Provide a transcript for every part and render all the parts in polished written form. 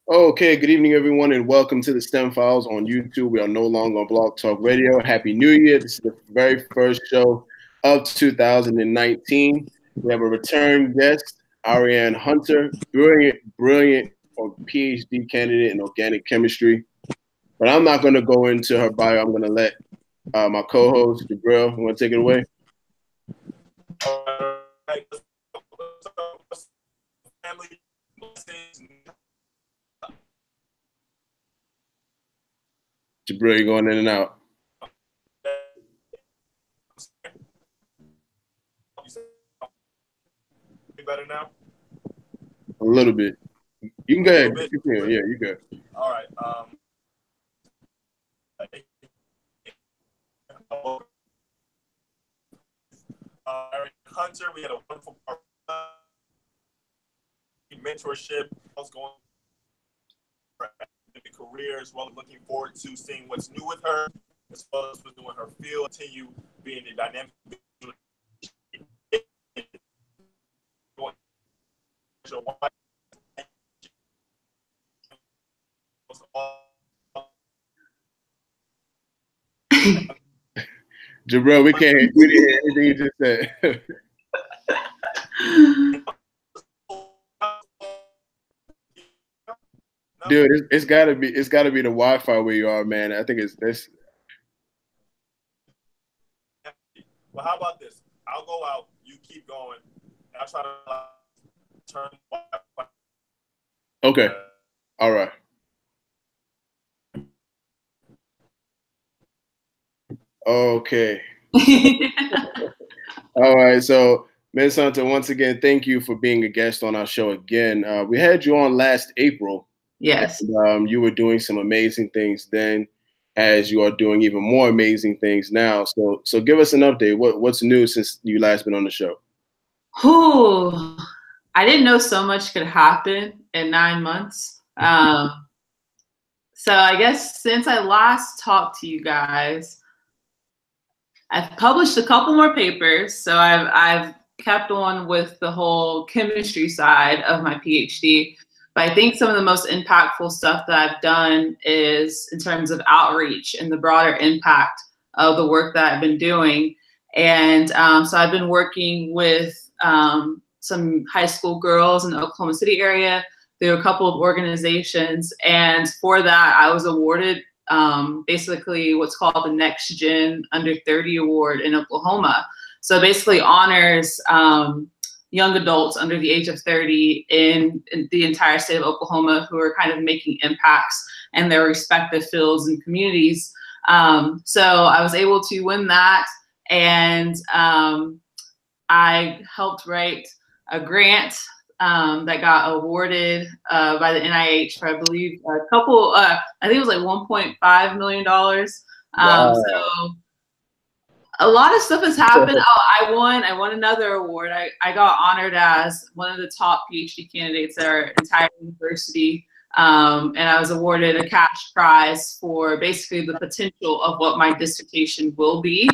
Okay, good evening, everyone, and welcome to the STEM Files on YouTube. We are no longer on Blog Talk Radio. Happy New Year. This is the very first show of 2019. We have a return guest, Arianne Hunter, brilliant Ph.D. candidate in organic chemistry. But I'm not going to go into her bio. I'm going to let my co-host, Jabril, you want to take it away? Jabril, you're going in and out. Better now? A little bit. You can go ahead. Yeah, you're good. All right. Arianne Hunter, we had a wonderful mentorship. I was going in the career as well. Looking forward to seeing what's new with her, as well as what's new in her field. Continue being a dynamic. Jabril, we didn't hear anything you just said. Dude, it's gotta be the Wi-Fi where you are, man. I think it's this. Well, how about this? I'll go out, you keep going, and I'll try to turn Wi-Fi. Okay. All right. Okay. All right. So, Ms. Hunter, once again, thank you for being a guest on our show again. We had you on last April. Yes. And, you were doing some amazing things then, as you are doing even more amazing things now. So give us an update. What's new since you last been on the show? Ooh, I didn't know so much could happen in 9 months. So I guess since I last talked to you guys, I've published a couple more papers. So I've kept on with the whole chemistry side of my PhD. But I think some of the most impactful stuff that I've done is in terms of outreach and the broader impact of the work that I've been doing. And so I've been working with some high school girls in the Oklahoma City area through a couple of organizations. And for that, I was awarded basically what's called the Next Gen Under 30 Award in Oklahoma. So basically honors young adults under the age of 30 in the entire state of Oklahoma who are kind of making impacts in their respective fields and communities. So I was able to win that, and I helped write a grant that got awarded by the NIH for, I believe, a couple, I think it was like $1.5 million. Wow. So a lot of stuff has happened. Oh, I won another award. I got honored as one of the top PhD candidates at our entire university. And I was awarded a cash prize for basically the potential of what my dissertation will be.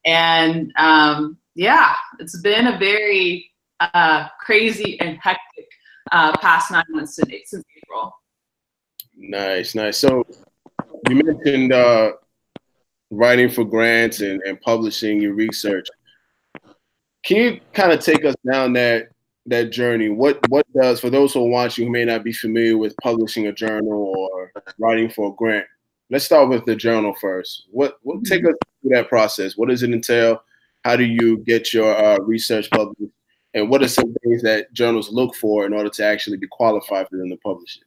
And yeah, it's been a very crazy and hectic past 9 months since April. Nice. So you mentioned writing for grants and publishing your research. Can you kind of take us down that journey? What does, for those who are watching who may not be familiar with publishing a journal or writing for a grant, let's start with the journal first. What take us through that process? What does it entail? How do you get your research published? And what are some things that journals look for in order to actually be qualified for them to publish it?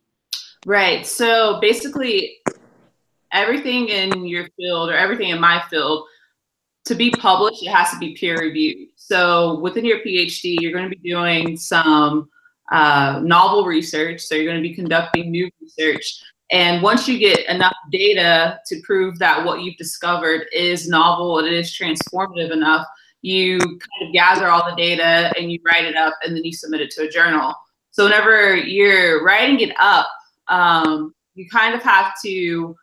Right. So basically, everything in your field or everything in my field, to be published, it has to be peer reviewed. So within your PhD, you're going to be doing some novel research. So you're going to be conducting new research. And once you get enough data to prove that what you've discovered is novel, it is transformative enough, you kind of gather all the data and you write it up and then you submit it to a journal. So whenever you're writing it up, you kind of have to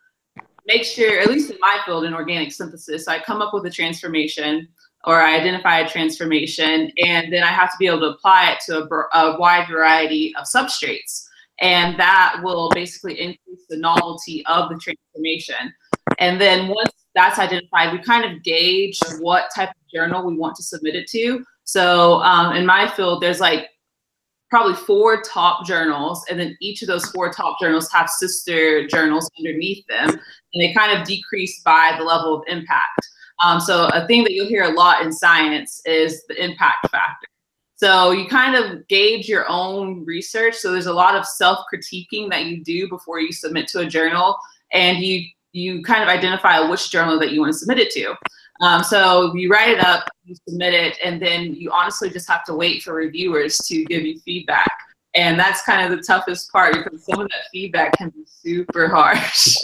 make sure, at least in my field in organic synthesis, I come up with a transformation or I identify a transformation, and then I have to be able to apply it to a wide variety of substrates. And that will basically increase the novelty of the transformation. And then once that's identified, we kind of gauge what type of journal we want to submit it to. So in my field, there's like probably 4 top journals, and then each of those 4 top journals have sister journals underneath them, and they kind of decrease by the level of impact. So a thing that you'll hear a lot in science is the impact factor. So you kind of gauge your own research. So there's a lot of self-critiquing that you do before you submit to a journal, and you kind of identify which journal that you want to submit it to. So you write it up, you submit it, and then you honestly just have to wait for reviewers to give you feedback. And that's kind of the toughest part, because some of that feedback can be super harsh.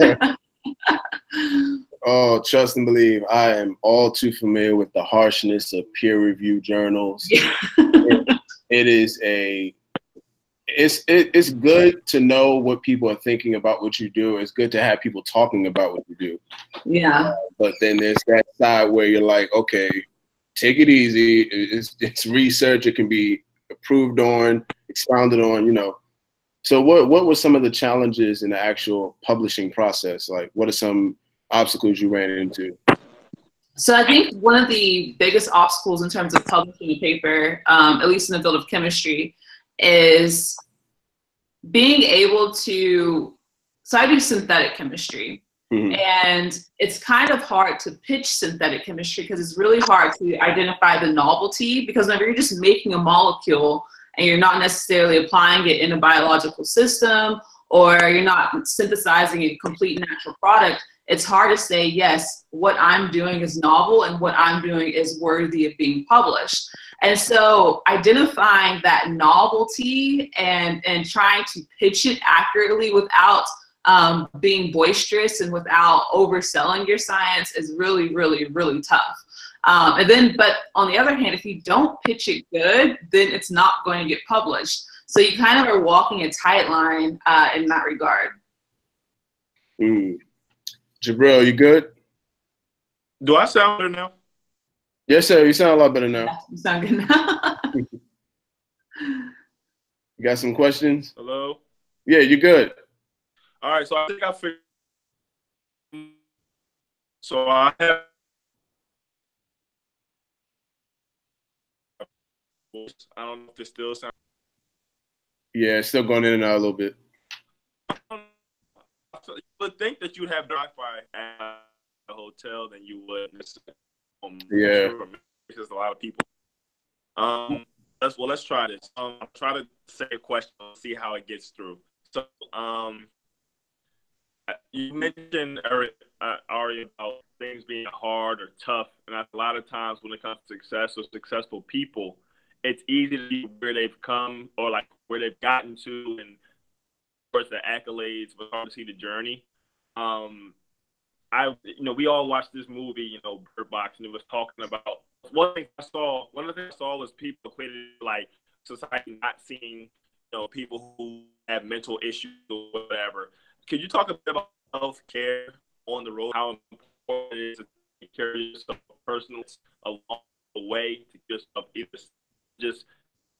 Oh, trust and believe, I am all too familiar with the harshness of peer-reviewed journals. Yeah. It's good to know what people are thinking about what you do. It's good to have people talking about what you do. Yeah. But then there's that side where you're like, okay, take it easy. It's research. It can be approved on, expounded on, you know. So what were some of the challenges in the actual publishing process? Like, what are some obstacles you ran into? So I think one of the biggest obstacles in terms of publishing a paper, at least in the field of chemistry, is being able to, so I do synthetic chemistry, and it's kind of hard to pitch synthetic chemistry because it's really hard to identify the novelty, because whenever you're just making a molecule and you're not necessarily applying it in a biological system, or you're not synthesizing a complete natural product, it's hard to say, yes, what I'm doing is novel and what I'm doing is worthy of being published. And so identifying that novelty and trying to pitch it accurately without being boisterous and without overselling your science is really, really, really tough. But on the other hand, if you don't pitch it good, then it's not going to get published. So you kind of are walking a tight line in that regard. Jabril, you good? Do I sound better now? Yes, sir. You sound a lot better now. Yeah, you sound good now. You got some questions? Hello? Yeah, you're good. All right, so I think I figured. So I have. I don't know if this still sounds. Yeah, it's still going in and out a little bit. You would think that you'd have Wi-Fi at a hotel than you would. Yeah, because a lot of people. Let's try this. I'll try to say a question and see how it gets through. So, you mentioned Ari about things being hard or tough, and a lot of times when it comes to success or successful people, it's easy to see where they've come or like where they've gotten to, and of course the accolades, but hard to see the journey. We all watched this movie, Bird Box, and it was talking about one of the things I saw was people equated like society not seeing, people who have mental issues or whatever. Could you talk a bit about self-care on the road, how important it is to take care of yourself personally along the way to get yourself either just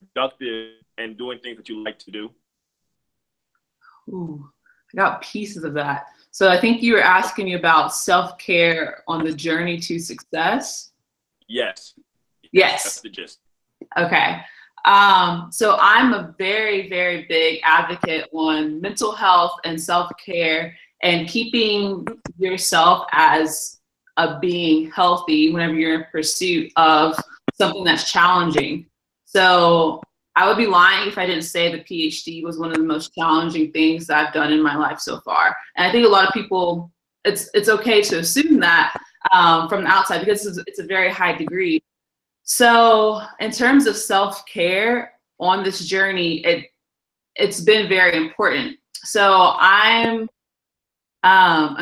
productive and doing things that you like to do? Ooh, I got pieces of that. So I think you were asking me about self-care on the journey to success. Yes. Yes. That's the gist. Okay. So I'm a very, very big advocate on mental health and self-care and keeping yourself as a being healthy whenever you're in pursuit of something that's challenging. So I would be lying if I didn't say the Ph.D. was one of the most challenging things that I've done in my life so far. And I think a lot of people, it's okay to assume that from the outside because it's a very high degree. So in terms of self-care on this journey, it's been very important. So I'm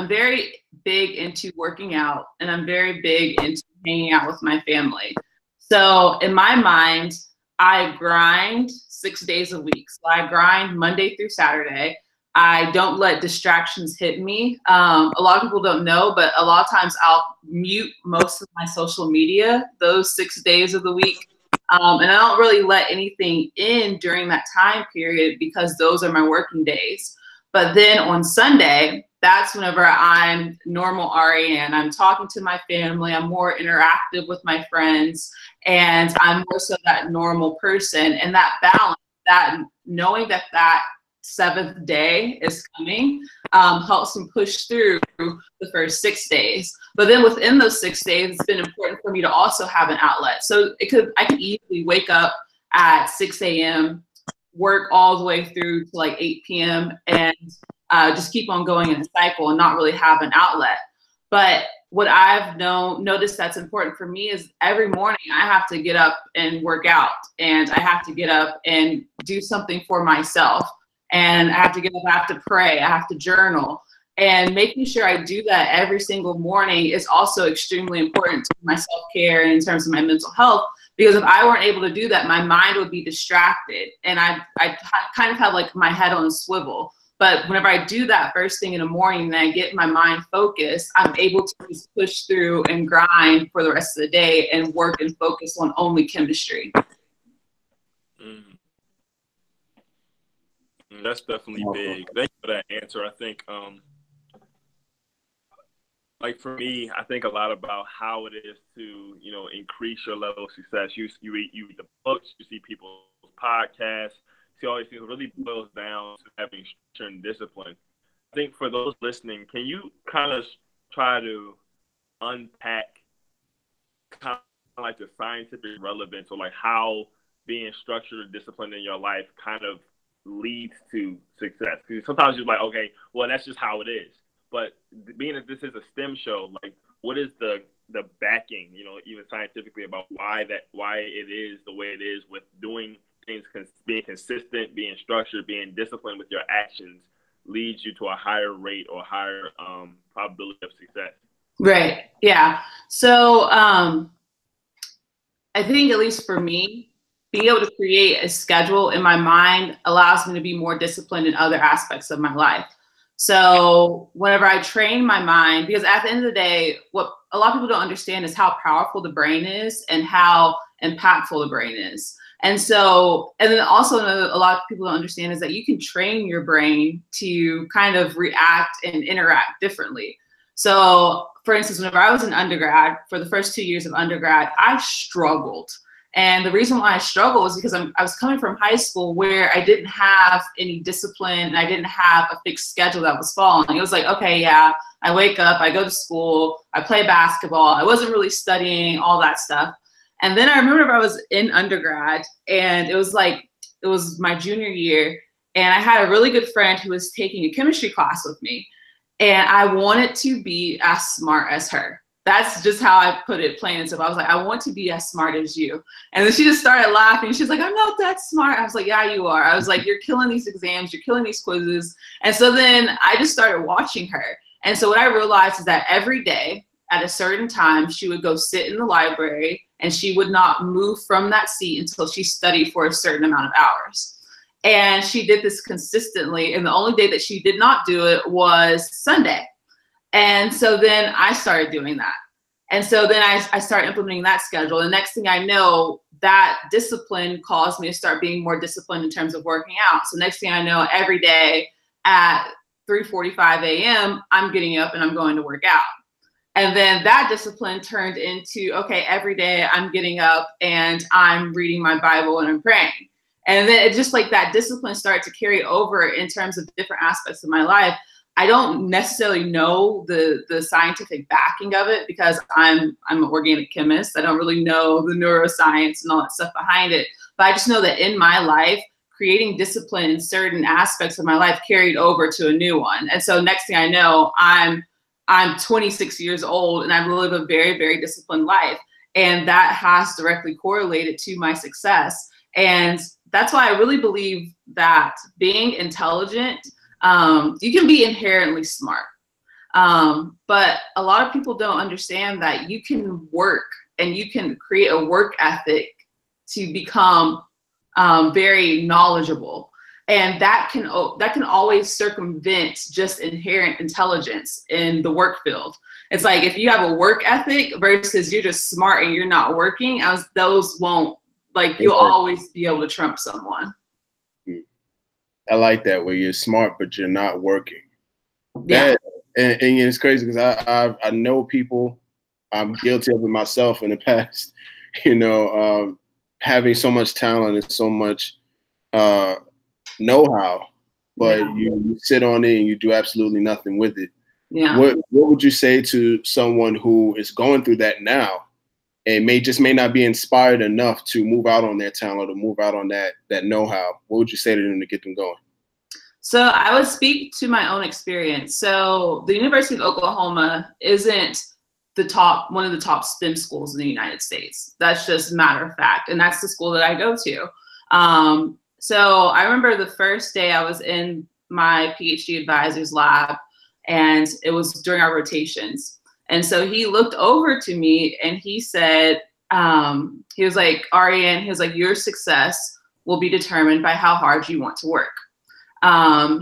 very big into working out, and I'm very big into hanging out with my family. So in my mind, I grind 6 days a week. So I grind Monday through Saturday. I don't let distractions hit me. A lot of people don't know, but a lot of times I'll mute most of my social media those 6 days of the week. And I don't really let anything in during that time period because those are my working days. But then on Sunday, that's whenever I'm normal Arianne. I'm talking to my family. I'm more interactive with my friends. And I'm more so that normal person. And that balance, that knowing that that seventh day is coming, helps me push through the first 6 days. But then within those 6 days, it's been important for me to also have an outlet. So I could easily wake up at 6 a.m., work all the way through to like 8 p.m. and just keep on going in a cycle and not really have an outlet. But what I've noticed that's important for me is every morning I have to get up and work out, and I have to get up and do something for myself. And I have to get up, I have to pray, I have to journal. And making sure I do that every single morning is also extremely important to my self-care and in terms of my mental health. Because if I weren't able to do that, my mind would be distracted. And I kind of have like my head on a swivel. But whenever I do that first thing in the morning and I get my mind focused, I'm able to just push through and grind for the rest of the day and work and focus on only chemistry. That's definitely big. Thank you for that answer. I think, like for me, I think a lot about how it is to, you know, increase your level of success. You read the books, you see people's podcasts, see all these things. It really boils down to having structure and discipline. I think for those listening, can you kind of try to unpack kind of like the scientific relevance, or like how being structured and disciplined in your life kind of leads to success? Because sometimes you're like, okay, well, that's just how it is. But being that this is a STEM show, like, what is the backing, you know, even scientifically, about why it is the way it is with doing things, being consistent, being structured, being disciplined with your actions leads you to a higher rate or higher probability of success? Right. Yeah. So I think, at least for me, being able to create a schedule in my mind allows me to be more disciplined in other aspects of my life. So whenever I train my mind, because at the end of the day, what a lot of people don't understand is how powerful the brain is and how impactful the brain is. And so, and then also a lot of people don't understand is that you can train your brain to kind of react and interact differently. So for instance, whenever I was in undergrad, for the first 2 years of undergrad, I struggled. And the reason why I struggled was because I was coming from high school where I didn't have any discipline and I didn't have a fixed schedule that was following. It was like, okay, yeah, I wake up, I go to school, I play basketball. I wasn't really studying, all that stuff. And then I remember I was in undergrad, and it was my junior year, and I had a really good friend who was taking a chemistry class with me, and I wanted to be as smart as her. That's just how I put it, plain and simple. I was like, I want to be as smart as you. And then she just started laughing. She's like, I'm not that smart. I was like, yeah, you are. I was like, you're killing these exams. You're killing these quizzes. And so then I just started watching her. And so what I realized is that every day at a certain time, she would go sit in the library, and she would not move from that seat until she studied for a certain amount of hours. And she did this consistently. And the only day that she did not do it was Sunday. And so then I started doing that. And so then I started implementing that schedule. The next thing I know, that discipline caused me to start being more disciplined in terms of working out. So next thing I know, every day at 3:45 a.m., I'm getting up and I'm going to work out. And then that discipline turned into, okay, every day I'm getting up and I'm reading my Bible and I'm praying. And then it just like that discipline started to carry over in terms of different aspects of my life. I don't necessarily know the scientific backing of it because I'm an organic chemist. I don't really know the neuroscience and all that stuff behind it. But I just know that in my life, creating discipline in certain aspects of my life carried over to a new one. And so next thing I know, I'm 26 years old and I live a very, very disciplined life. And that has directly correlated to my success. And that's why I really believe that being intelligent, you can be inherently smart. But a lot of people don't understand that you can work and you can create a work ethic to become very knowledgeable. And that can always circumvent just inherent intelligence in the work field. It's like if you have a work ethic versus you're just smart and you're not working, those won't Like you'll always be able to trump someone. I like that, where you're smart, but you're not working. Yeah. And it's crazy because I know people, I'm guilty of it myself in the past, you know, having so much talent and so much know-how, but you sit on it and you do absolutely nothing with it. Yeah. What would you say to someone who is going through that now and may not be inspired enough to move out on their talent or move out on that know-how? What would you say to them to get them going? So I would speak to my own experience. So the University of Oklahoma isn't one of the top STEM schools in the United States. That's just a matter of fact. And that's the school that I go to. So I remember the first day I was in my PhD advisor's lab, and it was during our rotations. And so he looked over to me and he said, he was like, Arianne, he was like, your success will be determined by how hard you want to work.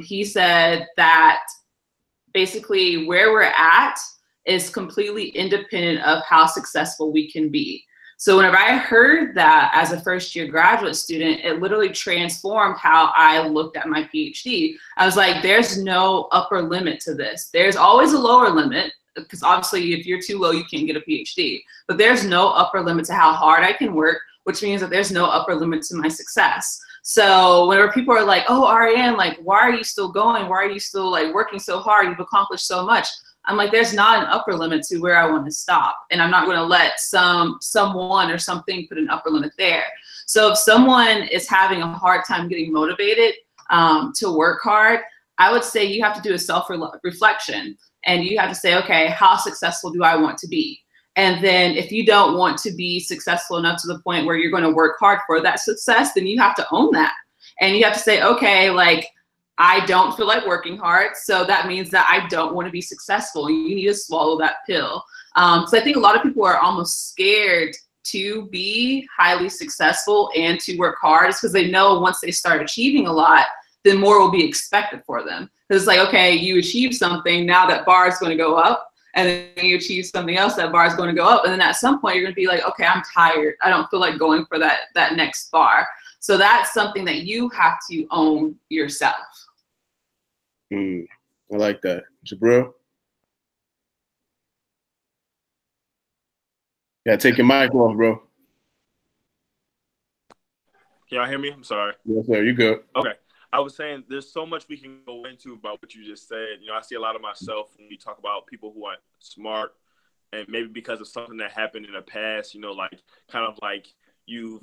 He said that basically where we're at is completely independent of how successful we can be. So whenever I heard that as a first-year graduate student, it literally transformed how I looked at my PhD. I was like, there's no upper limit to this. There's always a lower limit, because obviously if you're too low, you can't get a PhD. But there's no upper limit to how hard I can work, which means that there's no upper limit to my success. So whenever people are like, oh, Arianne, like, why are you still going? Why are you still like working so hard? You've accomplished so much. I'm like, there's not an upper limit to where I want to stop. And I'm not going to let someone or something put an upper limit there. So if someone is having a hard time getting motivated to work hard, I would say you have to do a self-reflection. And you have to say, okay, how successful do I want to be? And then if you don't want to be successful enough to the point where you're going to work hard for that success, then you have to own that. And you have to say, okay, like, I don't feel like working hard, so that means that I don't want to be successful. You need to swallow that pill. So I think a lot of people are almost scared to be highly successful and to work hard. It's because they know once they start achieving a lot, then more will be expected for them. Because it's like, okay, you achieve something, now that bar is going to go up. And then you achieve something else, that bar is going to go up. And then at some point, you're going to be like, okay, I'm tired. I don't feel like going for that next bar. So that's something that you have to own yourself. I like that. Jabril? Yeah, take your mic off, bro. Can y'all hear me? I'm sorry. Yes, sir. You good. Okay. I was saying there's so much we can go into about what you just said. You know, I see a lot of myself when we talk about people who aren't smart, and maybe because of something that happened in the past, you know, like kind of like you've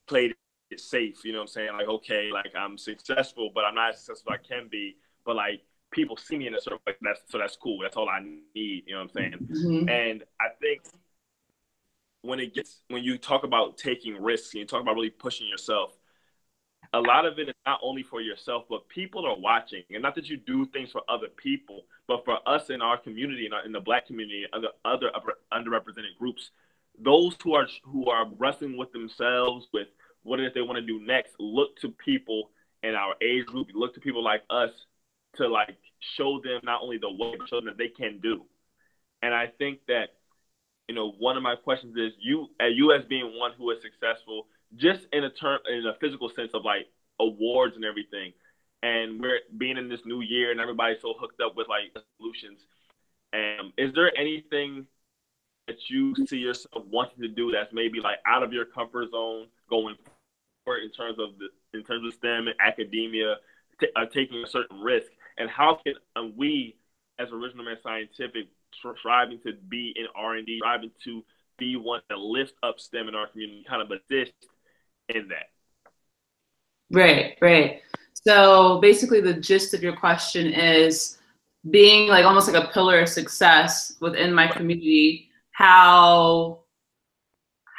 played it safe, you know what I'm saying? Like, okay, like I'm successful, but I'm not as successful as I can be. But like people see me in a certain way, that's cool. That's all I need, you know what I'm saying? Mm-hmm. And I think when you talk about taking risks and you talk about really pushing yourself, a lot of it is not only for yourself, but people are watching. And not that you do things for other people, but for us in our community, in the Black community, and other underrepresented groups, those who are wrestling with themselves, with what it is they want to do next, look to people in our age group, look to people like us to like show them not only the way, but show them that they can do. And I think that, you know, one of my questions is you as being one who is successful, just in a physical sense of like awards and everything. And we're being in this new year and everybody's so hooked up with like solutions. Is there anything that you see yourself wanting to do that's maybe like out of your comfort zone going forward in terms of STEM and academia, taking a certain risk? And how can we, as Original Man Scientific, striving to be in R&D, striving to be one that lifts up STEM in our community, kind of assist in that? Right. So basically the gist of your question is being like almost like a pillar of success within my community. How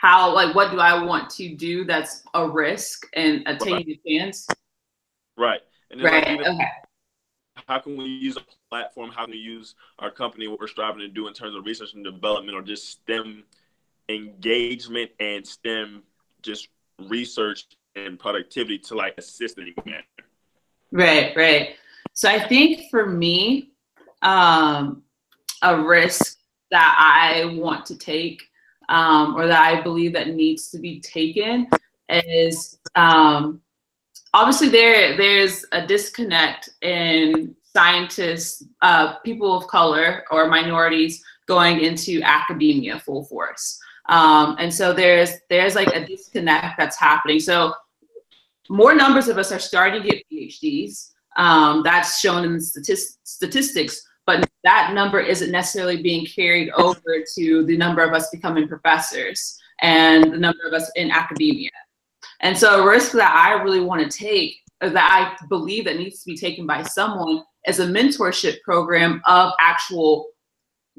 like, what do I want to do that's a risk and taking a chance? Right. And then right. Like, okay. How can we use a platform? How can we use our company, what we're striving to do in terms of research and development, or just STEM engagement and STEM just research and productivity to like assist in manner? Right. So I think for me, a risk that I want to take, or that I believe that needs to be taken, is obviously there's a disconnect in scientists, people of color or minorities going into academia full force. And so there's like a disconnect that's happening. So more numbers of us are starting to get PhDs. That's shown in the statistics, but that number isn't necessarily being carried over to the number of us becoming professors and the number of us in academia. And so a risk that I really want to take, or that I believe that needs to be taken by someone, is a mentorship program of actual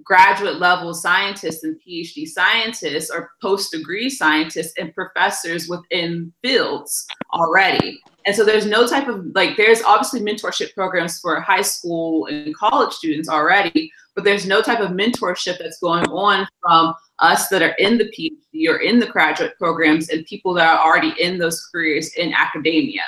graduate level scientists and PhD scientists or post-degree scientists and professors within fields already. And so there's no type of, like, there's obviously mentorship programs for high school and college students already, but there's no type of mentorship that's going on from us that are in the PhD or in the graduate programs and people that are already in those careers in academia.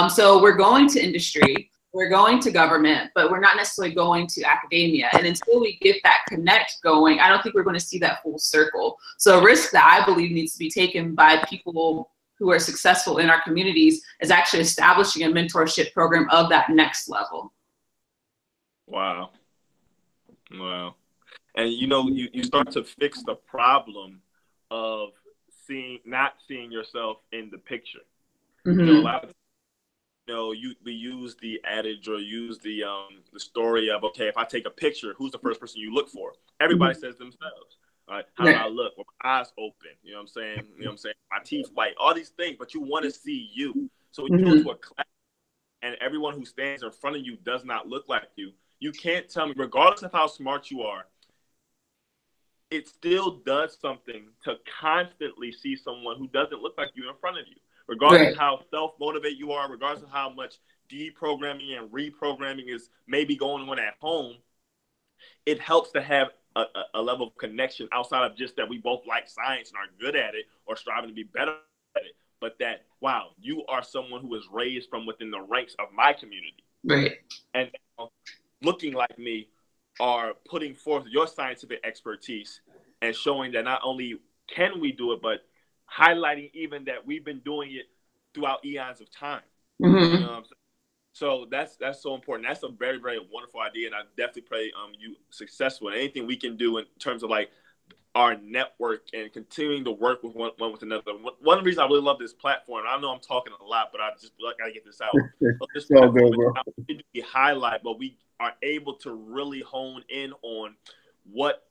So we're going to industry, we're going to government, but we're not necessarily going to academia. And until we get that connect going, I don't think we're going to see that full circle. So a risk that I believe needs to be taken by people who are successful in our communities is actually establishing a mentorship program of that next level. Wow. Wow. And you know, you start to fix the problem of not seeing yourself in the picture. Mm-hmm. You know, a lot of, we use the adage or use the story of, okay, if I take a picture, who's the first person you look for? Everybody says themselves. Right? How do I look? With my eyes open. You know what I'm saying? You know what I'm saying? My teeth white. All these things, but you want to see you. So when you go to a class and everyone who stands in front of you does not look like you, you can't tell me, regardless of how smart you are, it still does something to constantly see someone who doesn't look like you in front of you. Regardless of how self-motivated you are, regardless of how much deprogramming and reprogramming is maybe going on at home, it helps to have a level of connection outside of just that we both like science and are good at it or striving to be better at it, but that, wow, you are someone who is raised from within the ranks of my community. Right. And looking like me are putting forth your scientific expertise and showing that not only can we do it, but highlighting even that we've been doing it throughout eons of time. Mm-hmm. You know what I'm saying? So that's so important. That's a very, very wonderful idea, and I definitely pray you successful in anything we can do in terms of like our network and continuing to work with one with another. One of the reasons I really love this platform, I know I'm talking a lot, but I just gotta get this out. This all good, bro. We highlight, but we are able to really hone in on what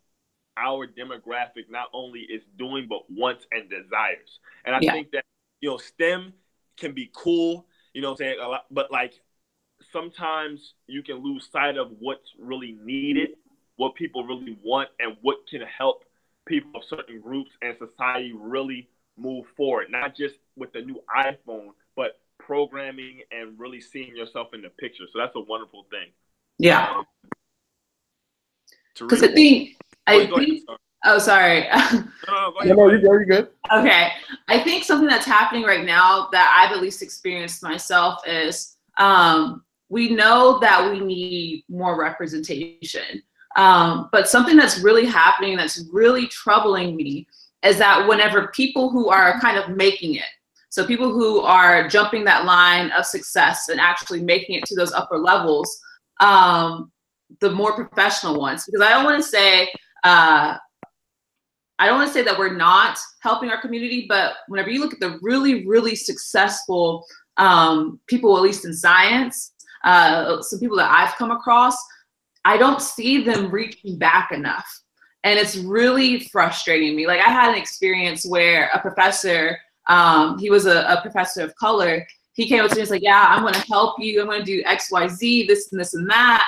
our demographic not only is doing, but wants and desires. And I think that, STEM can be cool, you know what I'm saying, a lot, but like sometimes you can lose sight of what's really needed, what people really want, and what can help people of certain groups and society really move forward, not just with the new iPhone, but programming and really seeing yourself in the picture. So that's a wonderful thing. Yeah. Because I think, oh, sorry. No, go ahead. No, you're good. Okay. I think something that's happening right now that I've at least experienced myself is we know that we need more representation. But something that's really happening that's really troubling me is that whenever people who are kind of making it, so people who are jumping that line of success and actually making it to those upper levels, the more professional ones, because I don't want to say that we're not helping our community, but whenever you look at the really, really successful people, at least in science, some people that I've come across, I don't see them reaching back enough. And it's really frustrating me. Like I had an experience where a professor, he was a professor of color. He came up to me and was like, yeah, I'm going to help you. I'm going to do X, Y, Z, this and this and that.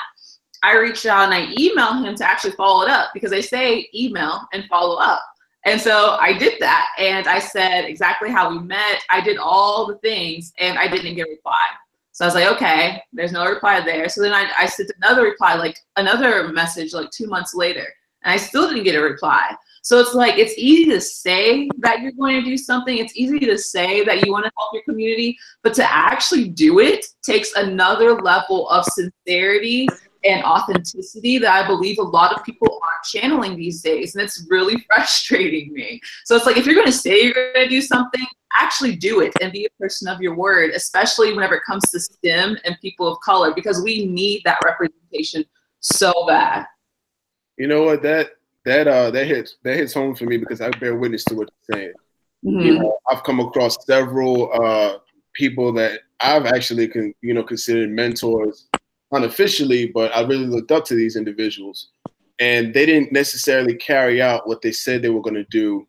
I reached out and I emailed him to actually follow it up because they say email and follow up. And so I did that. And I said exactly how we met. I did all the things and I didn't get a reply. So I was like, okay, there's no reply there. So then I sent another reply, like another message like 2 months later, and I still didn't get a reply. So it's like, it's easy to say that you're going to do something. It's easy to say that you want to help your community, but to actually do it takes another level of sincerity and authenticity that I believe a lot of people aren't channeling these days. And it's really frustrating me. So it's like, if you're going to say you're going to do something, actually do it and be a person of your word, especially whenever it comes to STEM and people of color, because we need that representation so bad. You know what, that hits home for me because I bear witness to what you're saying. Mm-hmm. You know, I've come across several people that I've actually considered mentors unofficially, but I really looked up to these individuals, and they didn't necessarily carry out what they said they were going to do.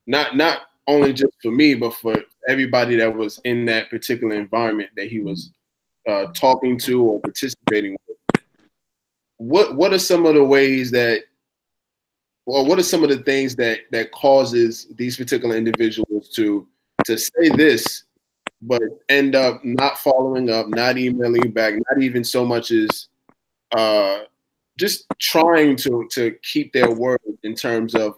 Not only just for me, but for everybody that was in that particular environment that he was talking to or participating with. What are some of the ways that, or what are some of the things that causes these particular individuals to say this, but end up not following up, not emailing back, not even so much as just trying to keep their word in terms of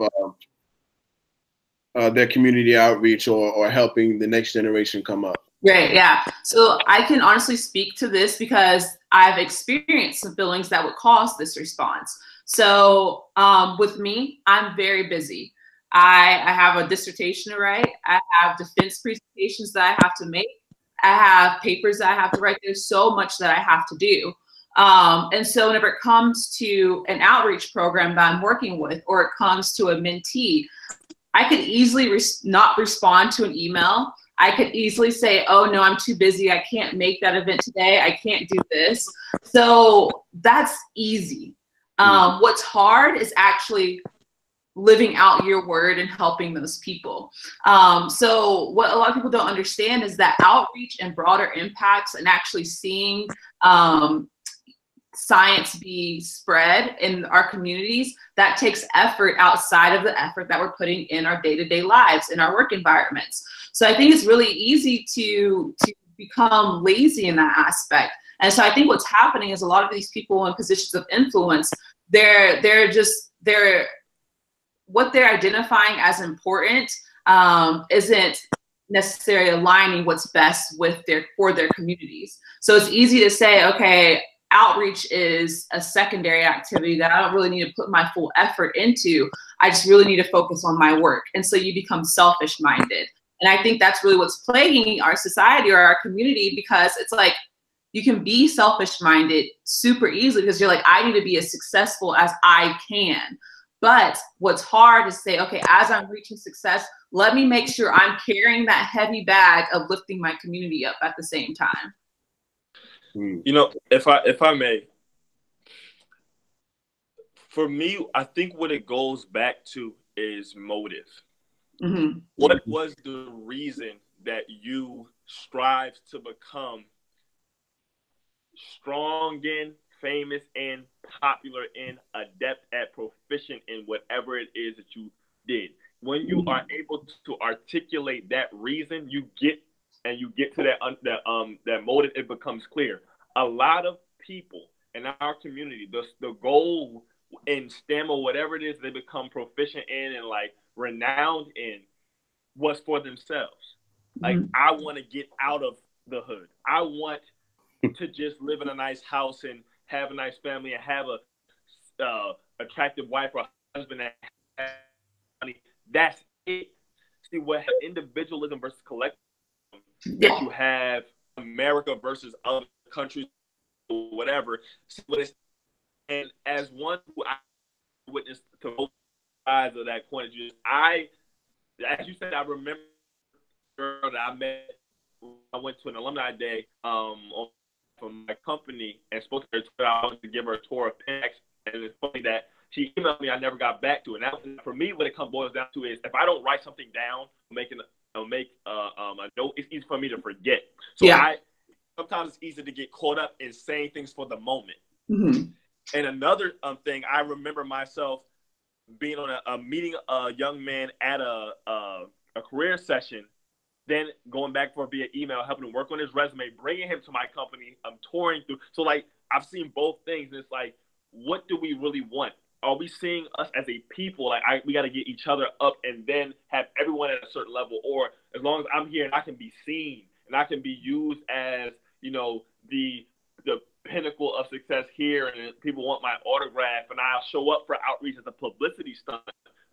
their community outreach or helping the next generation come up? Right, yeah. So I can honestly speak to this because I've experienced some feelings that would cause this response. So with me, I'm very busy. I have a dissertation to write. I have defense presentations that I have to make. I have papers that I have to write. There's so much that I have to do. And so whenever it comes to an outreach program that I'm working with, or it comes to a mentee, I could easily not respond to an email. I could easily say, oh no, I'm too busy. I can't make that event today. I can't do this. So that's easy. What's hard is actually living out your word and helping those people. So what a lot of people don't understand is that outreach and broader impacts and actually seeing science be spread in our communities, that takes effort outside of the effort that we're putting in our day-to-day lives, in our work environments. So I think it's really easy to become lazy in that aspect. And so I think what's happening is a lot of these people in positions of influence, they're what they're identifying as important isn't necessarily aligning what's best with for their communities. So it's easy to say, okay, outreach is a secondary activity that I don't really need to put my full effort into. I just really need to focus on my work. And so you become selfish minded. And I think that's really what's plaguing our society or our community, because it's like you can be selfish minded super easily because you're like, I need to be as successful as I can. But what's hard is say, okay, as I'm reaching success, let me make sure I'm carrying that heavy bag of lifting my community up at the same time. You know, if I may, for me, I think what it goes back to is motive. Mm-hmm. What was the reason that you strive to become strong in, famous in, popular in, adept at, proficient in whatever it is that you did? When you are able to articulate that reason, you get to that motive, it becomes clear. A lot of people in our community, the goal in STEM or whatever it is they become proficient in and like renowned in, was for themselves. Like, I want to get out of the hood. I want to just live in a nice house and have a nice family and have a attractive wife or husband that has money. That's it. See, what individualism versus collectivism, that you have America versus other countries or whatever. And as one who I witnessed to both sides of that coin, as you said, I remember a girl that I met. I went to an alumni day from my company and spoke to her. I wanted to give her a tour of PEX, and it's funny that she emailed me. I never got back to it. And for me, what it boils down to is if I don't write something down, make a note, it's easy for me to forget. So sometimes it's easy to get caught up in saying things for the moment. Mm-hmm. And another thing, I remember myself being on a meeting a young man at a career session, then going back for via email, helping him work on his resume, bringing him to my company. I'm touring through. So like, I've seen both things. And it's like, what do we really want? Are we seeing us as a people? Like, we got to get each other up and then have everyone at a certain level. Or as long as I'm here and I can be seen and I can be used as, you know, the pinnacle of success here, and people want my autograph and I'll show up for outreach as a publicity stunt,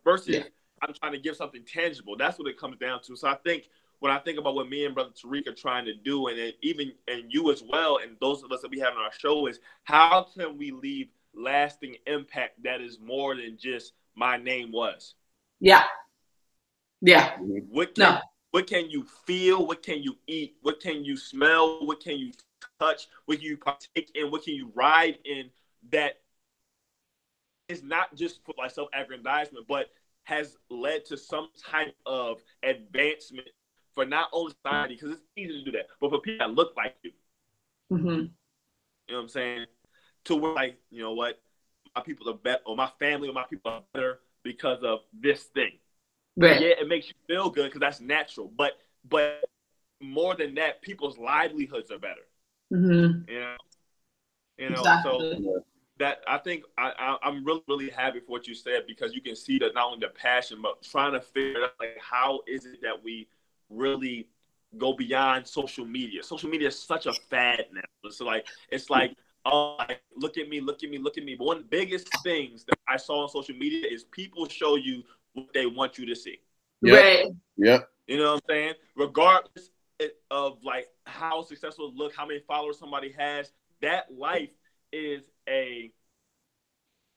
versus I'm trying to give something tangible. That's what it comes down to. So I think when I think about what me and Brother Tariq are trying to do, and then even and you as well, and those of us that we have on our show, is how can we leave lasting impact that is more than just my name was. Yeah. Yeah. What can you feel? What can you eat? What can you smell? What can you touch? What can you partake in? What can you ride in that is not just for like self-aggrandizement, but has led to some type of advancement for not only society, because it's easy to do that, but for people that look like you. Mm-hmm. You know what I'm saying? To where, like, you know what, my people are better, or my family or my people are better because of this thing. Right. Yeah, it makes you feel good because that's natural, but more than that, people's livelihoods are better. Mm-hmm. You know, exactly. So that I think I'm really, really happy for what you said, because you can see that not only the passion, but trying to figure out like how is it that we really go beyond social media. Social media is such a fad now. So like it's like, oh, like, look at me, look at me, look at me. But one of the biggest things that I saw on social media is people show you what they want you to see. Yep. Right. Yep. You know what I'm saying? Regardless of like how successful it look, how many followers somebody has, that life is a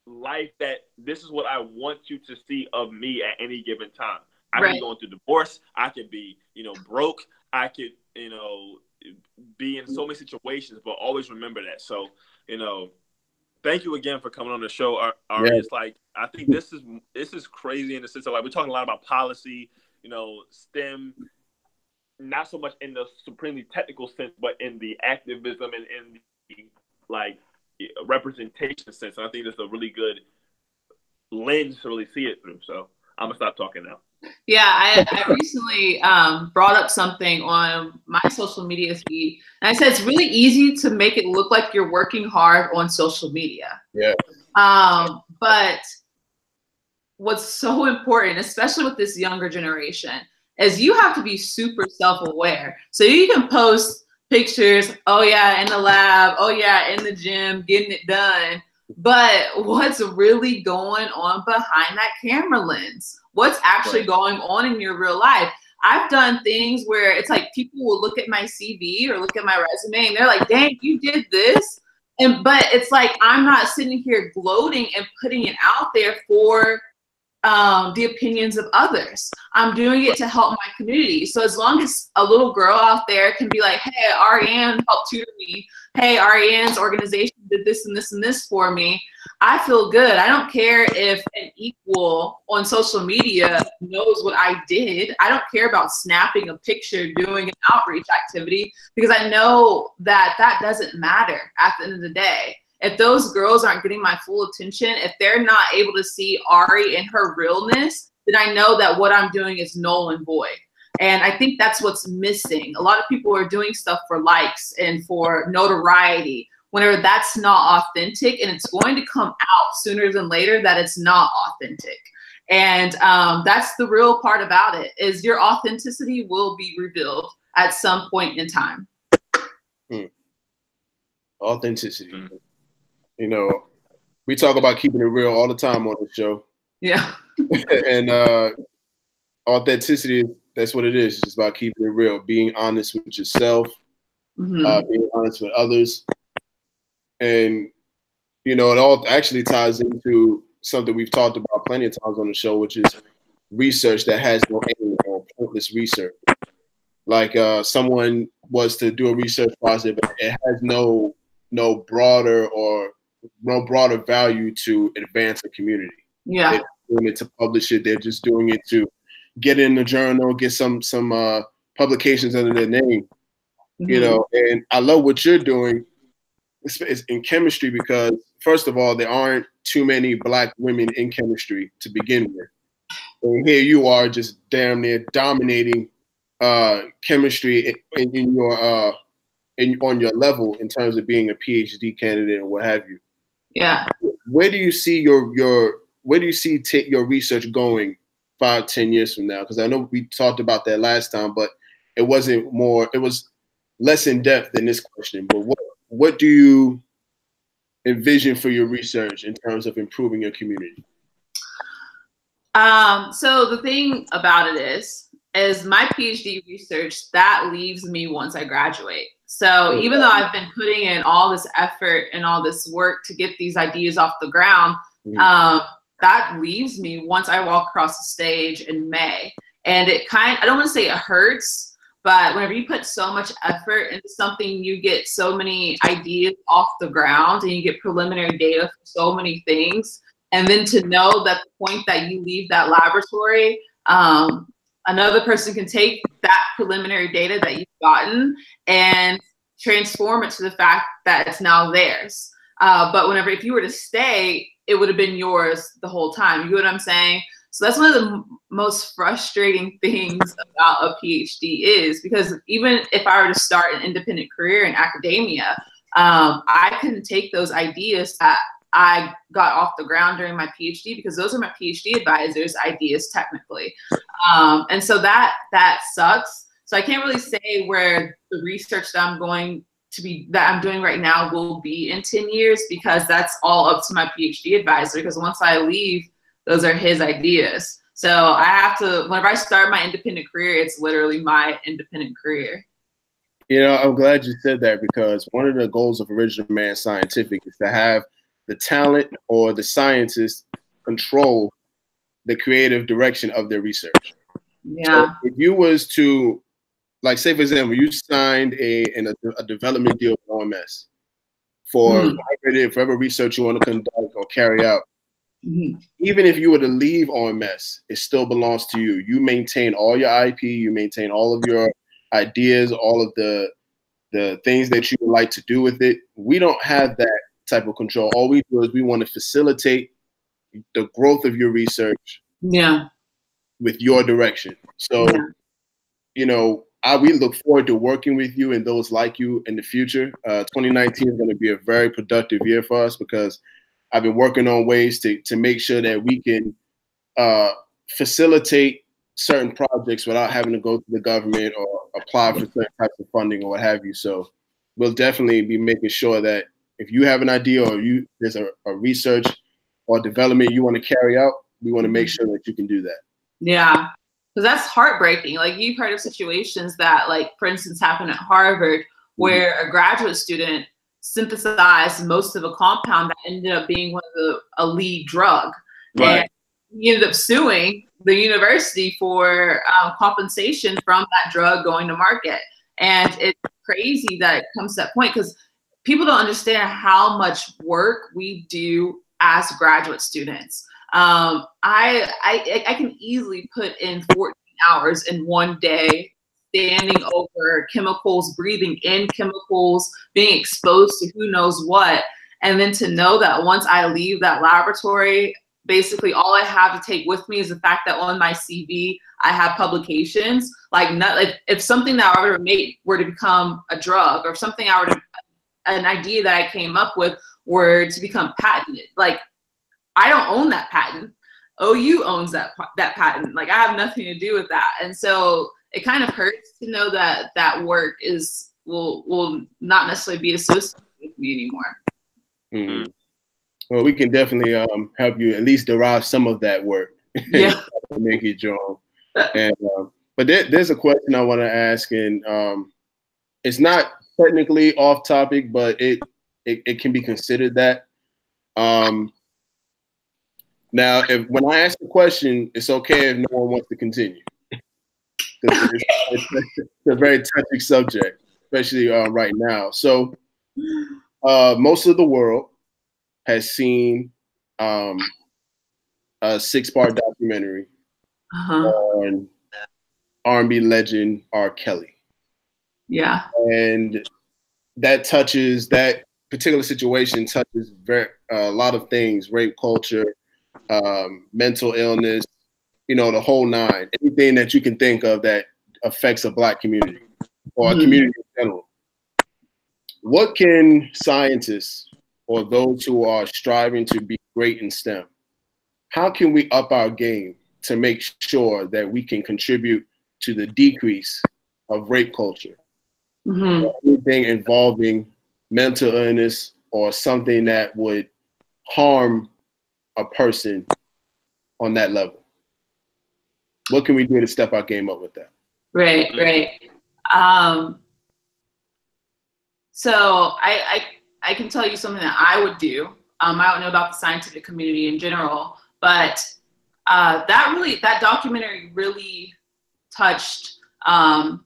life that this is what I want you to see of me at any given time. I can be going through divorce. I could be, broke. I could, be in so many situations, but always remember that. So, thank you again for coming on the show, Ari. Yeah. It's like, I think this is crazy in the sense of like, we're talking a lot about policy, STEM, not so much in the supremely technical sense, but in the activism and in the like representation sense. And I think that's a really good lens to really see it through. So I'm gonna stop talking now. Yeah, I recently brought up something on my social media feed, and I said it's really easy to make it look like you're working hard on social media. Yeah. But what's so important, especially with this younger generation, is you have to be super self-aware. So you can post pictures, oh yeah, in the lab, oh yeah, in the gym, getting it done. But what's really going on behind that camera lens? What's actually going on in your real life? I've done things where it's like people will look at my CV or look at my resume and they're like, dang, you did this. But it's like, I'm not sitting here gloating and putting it out there for the opinions of others. I'm doing it to help my community. So as long as a little girl out there can be like, hey, Arianne helped tutor me. Hey, Arianne's organization did this and this and this for me. I feel good. I don't care if an equal on social media knows what I did. I don't care about snapping a picture, doing an outreach activity, because I know that that doesn't matter at the end of the day. If those girls aren't getting my full attention, if they're not able to see Ari in her realness, then I know that what I'm doing is null and void. And I think that's what's missing. A lot of people are doing stuff for likes and for notoriety, whenever that's not authentic, and it's going to come out sooner than later that it's not authentic. And that's the real part about it, is your authenticity will be revealed at some point in time. Authenticity. We talk about keeping it real all the time on the show. Yeah. And authenticity, that's what it is. It's just about keeping it real, being honest with yourself, being honest with others. And, it all actually ties into something we've talked about plenty of times on the show, which is research that has no aim or pointless research. Like someone was to do a research project, but it has no broader value to advance the community. Yeah. They're doing it to publish it. They're just doing it to get in the journal, get some publications under their name. And I love what you're doing in chemistry, because first of all, there aren't too many Black women in chemistry to begin with. And here you are just damn near dominating chemistry in your on your level in terms of being a PhD candidate and what have you. Yeah. Where do you see your research going 5-10 years from now? Because I know we talked about that last time, but it was less in depth than this question. But what do you envision for your research in terms of improving your community? So the thing about it is my PhD research that leaves me once I graduate. So even though I've been putting in all this effort and all this work to get these ideas off the ground, that leaves me once I walk across the stage in May. And I don't want to say it hurts, but whenever you put so much effort into something, you get so many ideas off the ground and you get preliminary data for so many things. And then to know that the point that you leave that laboratory, another person can take that preliminary data that you've gotten and transform it to the fact that it's now theirs. But if you were to stay, it would have been yours the whole time. You know what I'm saying? So that's one of the most frustrating things about a PhD is because even if I were to start an independent career in academia, I couldn't take those ideas that I got off the ground during my PhD because those are my PhD advisors' ideas technically. And so that sucks. So I can't really say where the research that I'm doing right now will be in 10 years because that's all up to my PhD advisor because once I leave, those are his ideas. So I have to, whenever I start my independent career, it's literally my independent career. You know, I'm glad you said that because one of the goals of Original Man Scientific is to have the talent or the scientists control the creative direction of their research. Yeah. So if you was to, like, say for example, you signed a development deal with OMS for whatever research you want to conduct or carry out. Even if you were to leave OMS, it still belongs to you. You maintain all your IP, you maintain all of your ideas, all of the things that you would like to do with it. We don't have that type of control. All we do is we want to facilitate the growth of your research with your direction. So, you know, we look forward to working with you and those like you in the future. 2019 is going to be a very productive year for us because I've been working on ways to make sure that we can facilitate certain projects without having to go to the government or apply for certain types of funding or what have you. So we'll definitely be making sure that if you have an idea or there's a research or development you want to carry out, we want to make sure that you can do that. Yeah, because that's heartbreaking. Like you've heard of situations that, like, for instance, happened at Harvard where a graduate student synthesized most of a compound that ended up being a lead drug. Right. And he ended up suing the university for compensation from that drug going to market. And it's crazy that it comes to that point because people don't understand how much work we do as graduate students. I can easily put in 14 hours in one day, standing over chemicals, breathing in chemicals, being exposed to who knows what. And then to know that once I leave that laboratory, basically all I have to take with me is the fact that on my CV, I have publications. Like if something that I were to become a drug or something an idea that I came up with were to become patented, like I don't own that patent. OU owns that patent. Like I have nothing to do with that. And so it kind of hurts to know that that work will not necessarily be associated with me anymore. Well, we can definitely help you at least derive some of that work. Yeah. To make it your own. And but there's a question I want to ask, and it's not technically off topic, but it can be considered that. Now, when I ask the question, it's okay if no one wants to continue. It's a very touchy subject, especially right now. So most of the world has seen a 6-part documentary on R&B legend R. Kelly. Yeah. And that particular situation touches a lot of things: rape culture, mental illness, the whole nine. Anything that you can think of that affects a Black community or a community in general. What can scientists or those who are striving to be great in STEM, how can we up our game to make sure that we can contribute to the decrease of rape culture? Anything involving mental illness or something that would harm a person on that level? What can we do to step our game up with that? Right, right. So I can tell you something that I would do. I don't know about the scientific community in general, but that documentary really touched a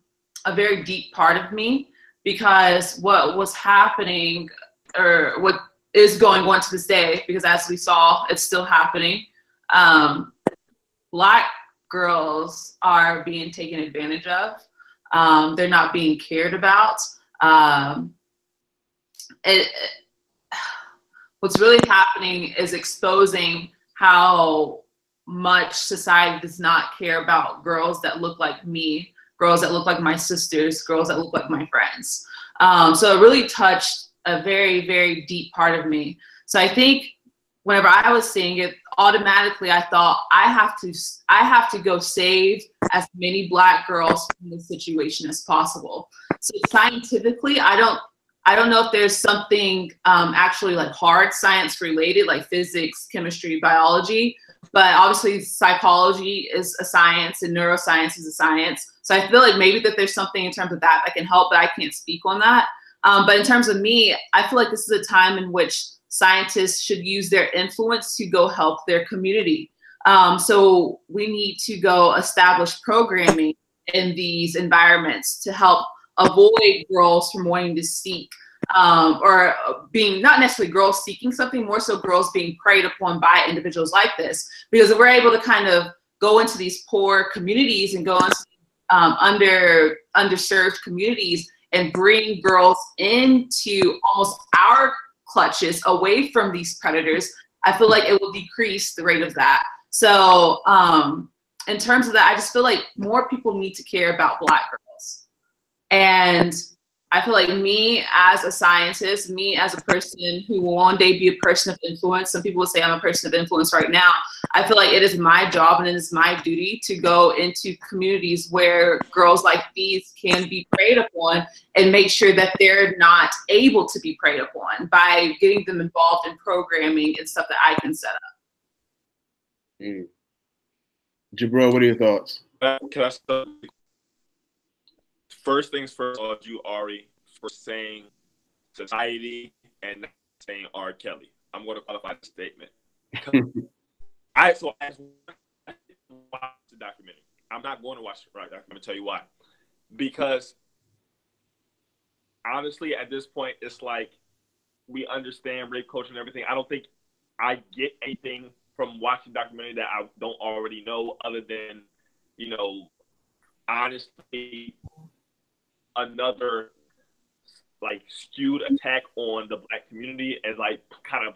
very deep part of me, because what was happening, or what is going on to this day, because as we saw, it's still happening. Black girls are being taken advantage of. They're not being cared about. What's really happening is exposing how much society does not care about girls that look like me, girls that look like my sisters, girls that look like my friends. So it really touched a very, very deep part of me. So I think whenever I was seeing it, automatically I thought I have to go save as many Black girls from this situation as possible. So scientifically, I don't know if there's something actually like hard science related, like physics, chemistry, biology, but obviously psychology is a science and neuroscience is a science. So I feel like maybe that there's something in terms of that that can help, but I can't speak on that. But in terms of me, I feel like this is a time in which scientists should use their influence to go help their community. So we need to go establish programming in these environments to help avoid girls from wanting to seek, or being, not necessarily girls seeking something, more so girls being preyed upon by individuals like this. Because if we're able to kind of go into these poor communities and go into underserved communities and bring girls into almost our clutches away from these predators, I feel like it will decrease the rate of that. So in terms of that, I just feel like more people need to care about Black girls. And I feel like me as a scientist, me as a person who will one day be a person of influence, some people would say I'm a person of influence right now, I feel like it is my job and it is my duty to go into communities where girls like these can be preyed upon and make sure that they're not able to be preyed upon by getting them involved in programming and stuff that I can set up. Jabril, what are your thoughts? Can I start? First things first, you, Ari, for saying society and not saying R. Kelly. I'm going to qualify the statement. I watched the documentary. I'm not going to watch the documentary. I'm going to tell you why. Because honestly, at this point, it's like we understand rape culture and everything. I don't think I get anything from watching the documentary that I don't already know, other than, honestly, another like skewed attack on the Black community, and like kind of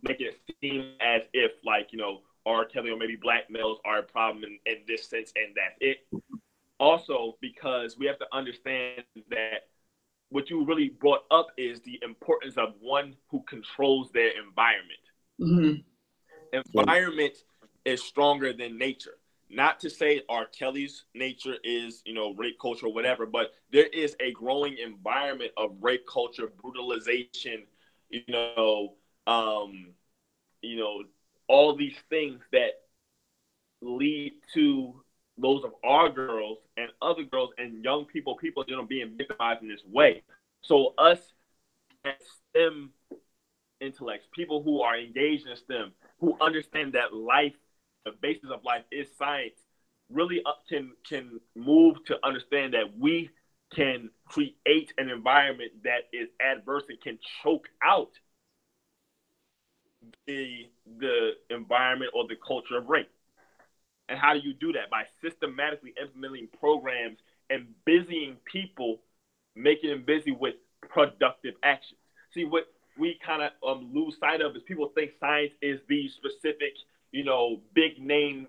making it seem as if R. Kelly or maybe Black males are a problem in this sense, and that's it. Also, because we have to understand that what you really brought up is the importance of one who controls their environment. Mm-hmm. Environment is stronger than nature. Not to say R. Kelly's nature is, rape culture or whatever, but there is a growing environment of rape culture, brutalization, all these things that lead to those of our girls and other girls and young people, being victimized in this way. So us as STEM intellects, people who are engaged in STEM, who understand that life, the basis of life is science, really can move to understand that we can create an environment that is adverse and can choke out the environment or the culture of rape. And how do you do that? By systematically implementing programs and busying people, making them busy with productive actions. See, what we kind of lose sight of is people think science is these specific, big name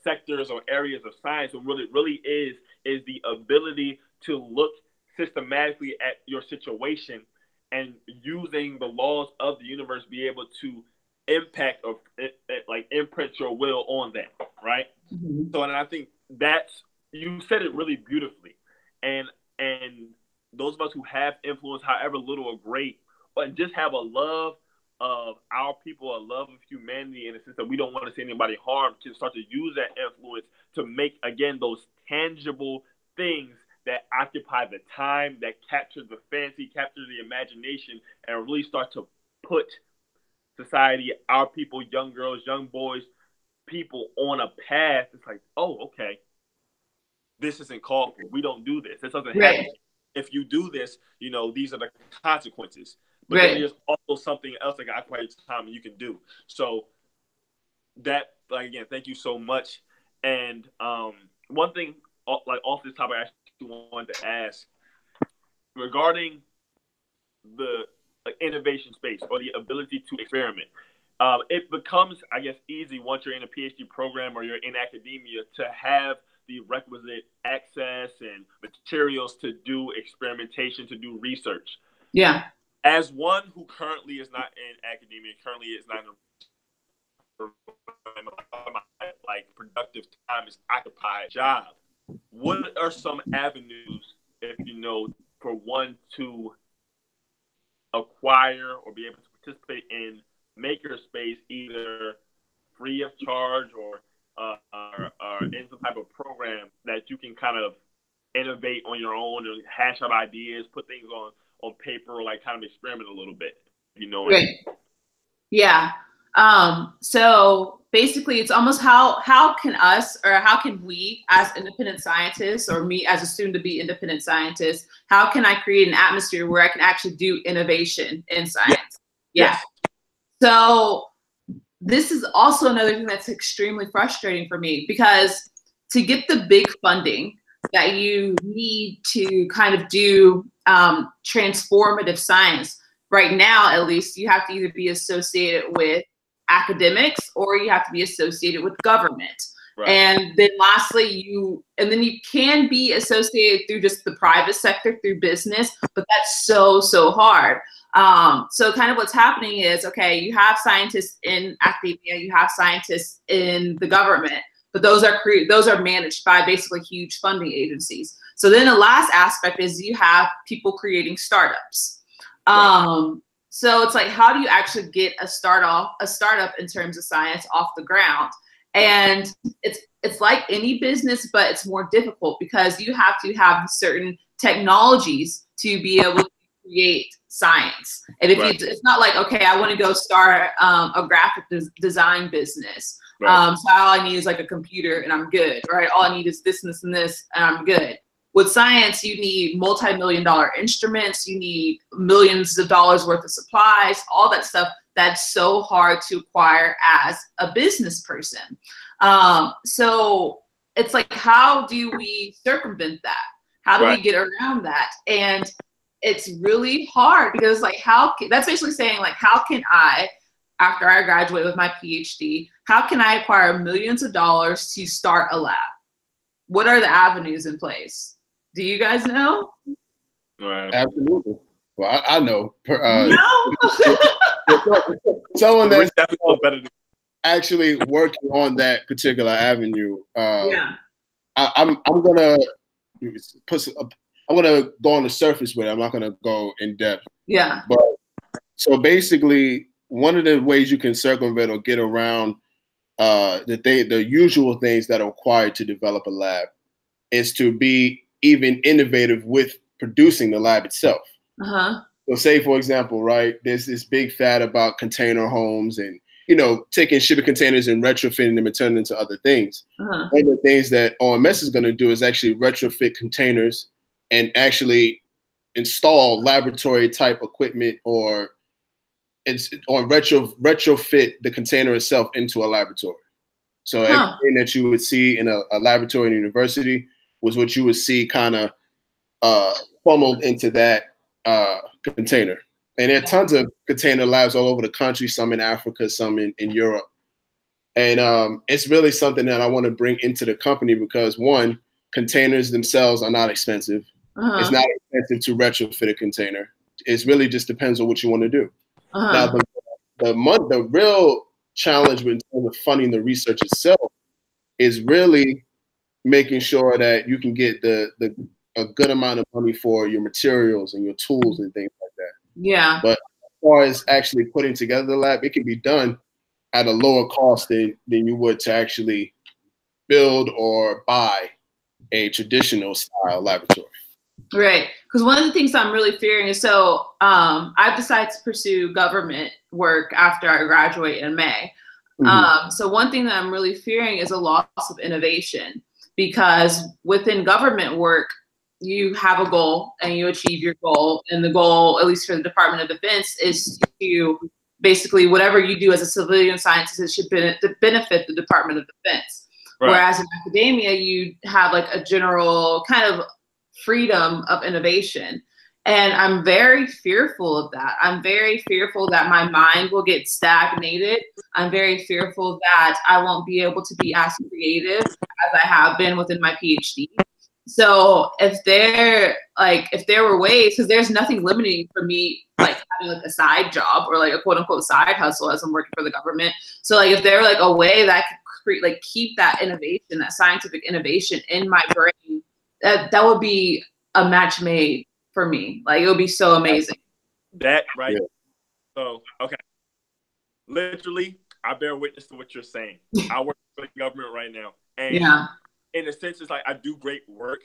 sectors or areas of science. And what it really is the ability to look systematically at your situation and using the laws of the universe, be able to impact or imprint your will on that, right? Mm-hmm. So, and I think that's, you said it really beautifully. And those of us who have influence, however little or great, but just have a love of our people, a love of humanity, in the sense that we don't want to see anybody harmed, can start to use that influence to make, again, those tangible things that occupy the time, that capture the fancy, capture the imagination, and really start to put society, our people, young girls, young boys, people on a path. It's like, oh, okay, this isn't called for. We don't do this. This doesn't happen. If you do this, you know, these are the consequences. But then there's also something else that occupies time you can do. So that, like, again, thank you so much. And one thing, like, off this topic, I actually wanted to ask regarding the innovation space or the ability to experiment. It becomes, I guess, easy once you're in a PhD program or you're in academia to have the requisite access and materials to do experimentation, to do research. Yeah. As one who currently is not in academia, currently is not in like productive time is occupied job, what are some avenues, if you know, for one to acquire or be able to participate in makerspace, either free of charge or in some type of program that you can kind of innovate on your own and hash out ideas, put things on paper, or like kind of experiment a little bit, you know? Yeah. So basically it's almost how can us, or how can we as independent scientists, or me as a student to be independent scientists, how can I create an atmosphere where I can actually do innovation in science? Yeah. So this is also another thing that's extremely frustrating for me, because to get the big funding that you need to kind of do transformative science, right now at least, you have to either be associated with academics or you have to be associated with government. Right. And then lastly, you can be associated through just the private sector, through business, but that's so hard. So kind of what's happening is, okay, you have scientists in academia, you have scientists in the government, but those are managed by basically huge funding agencies. So then the last aspect is you have people creating startups. Right. So it's like, how do you actually get a startup in terms of science off the ground? And it's like any business, but it's more difficult because you have to have certain technologies to be able to create science. And if it's not like, okay, I want to go start a graphic design business. Right. So all I need is like a computer and I'm good, right? All I need is this and this and this and I'm good. With science, you need multi-million-dollar instruments, you need millions of dollars worth of supplies, all that stuff that's so hard to acquire as a business person. So it's like, how do we circumvent that? How do we get around that? And it's really hard because, like, that's basically saying, like, how can I, after I graduate with my PhD, how can I acquire millions of dollars to start a lab? What are the avenues in place? Do you guys know? Right. Absolutely. Well, I know. Someone that's actually working on that particular avenue. I'm gonna go on the surface with it. I'm not gonna go in depth. Yeah. But so basically, one of the ways you can circumvent or get around the usual things that are required to develop a lab is to be even innovative with producing the lab itself. Uh-huh. So say, for example, right, there's this big fad about container homes and, you know, taking shipping containers and retrofitting them and turning them into other things. Uh-huh. One of the things that OMS is going to do is actually retrofit containers and actually install laboratory type equipment or retrofit the container itself into a laboratory. So everything that you would see in a laboratory in a university was what you would see kind of funneled into that container. And there are tons of container labs all over the country, some in Africa, some in Europe. And it's really something that I want to bring into the company because, one, containers themselves are not expensive. Uh-huh. It's not expensive to retrofit a container. It really just depends on what you want to do. Uh-huh. Now, the real challenge in terms of funding the research itself is really making sure that you can get a good amount of money for your materials and your tools and things like that. Yeah. But as far as actually putting together the lab, it can be done at a lower cost than you would to actually build or buy a traditional style laboratory. Right. Because one of the things I'm really fearing is, so I've decided to pursue government work after I graduate in May. So one thing that I'm really fearing is a loss of innovation, because within government work, you have a goal and you achieve your goal. And the goal, at least for the Department of Defense, is to basically whatever you do as a civilian scientist, it should benefit the Department of Defense. Right. Whereas in academia, you have like a general kind of freedom of innovation. And I'm very fearful of that. I'm very fearful that my mind will get stagnated. I'm very fearful that I won't be able to be as creative as I have been within my PhD. So if there were ways, because there's nothing limiting for me, like having like a side job or like a quote unquote side hustle as I'm working for the government. So like if there were like a way that I could create, like keep that innovation, that scientific innovation in my brain, that would be a match made for me. Like it would be so amazing. That right. Yeah. So okay, literally, I bear witness to what you're saying. I work for the government right now, and in a sense, it's like I do great work,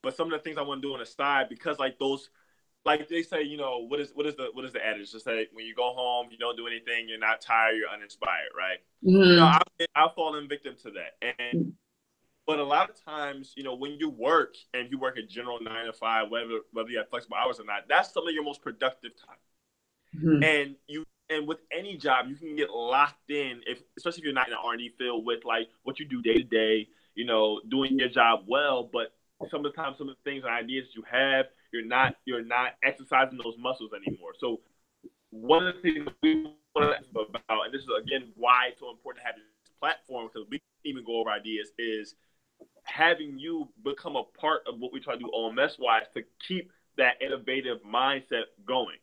but some of the things I want to do on the side, because like those, like they say, you know, what is the adage to say, when you go home, you don't do anything, you're not tired, you're uninspired, right? You know, I've fallen victim to that, and. But a lot of times, you know, when you work and you work a general 9 to 5, whether you have flexible hours or not, that's some of your most productive time. And with any job, you can get locked in, especially if you're not in the R&D field, with like what you do day to day, you know, doing your job well. But some of the time, some of the things and ideas you have, you're not exercising those muscles anymore. So one of the things that we want to talk about, and this is again why it's so important to have this platform, because we can even go over ideas, is having you become a part of what we try to do OMS-wise to keep that innovative mindset going.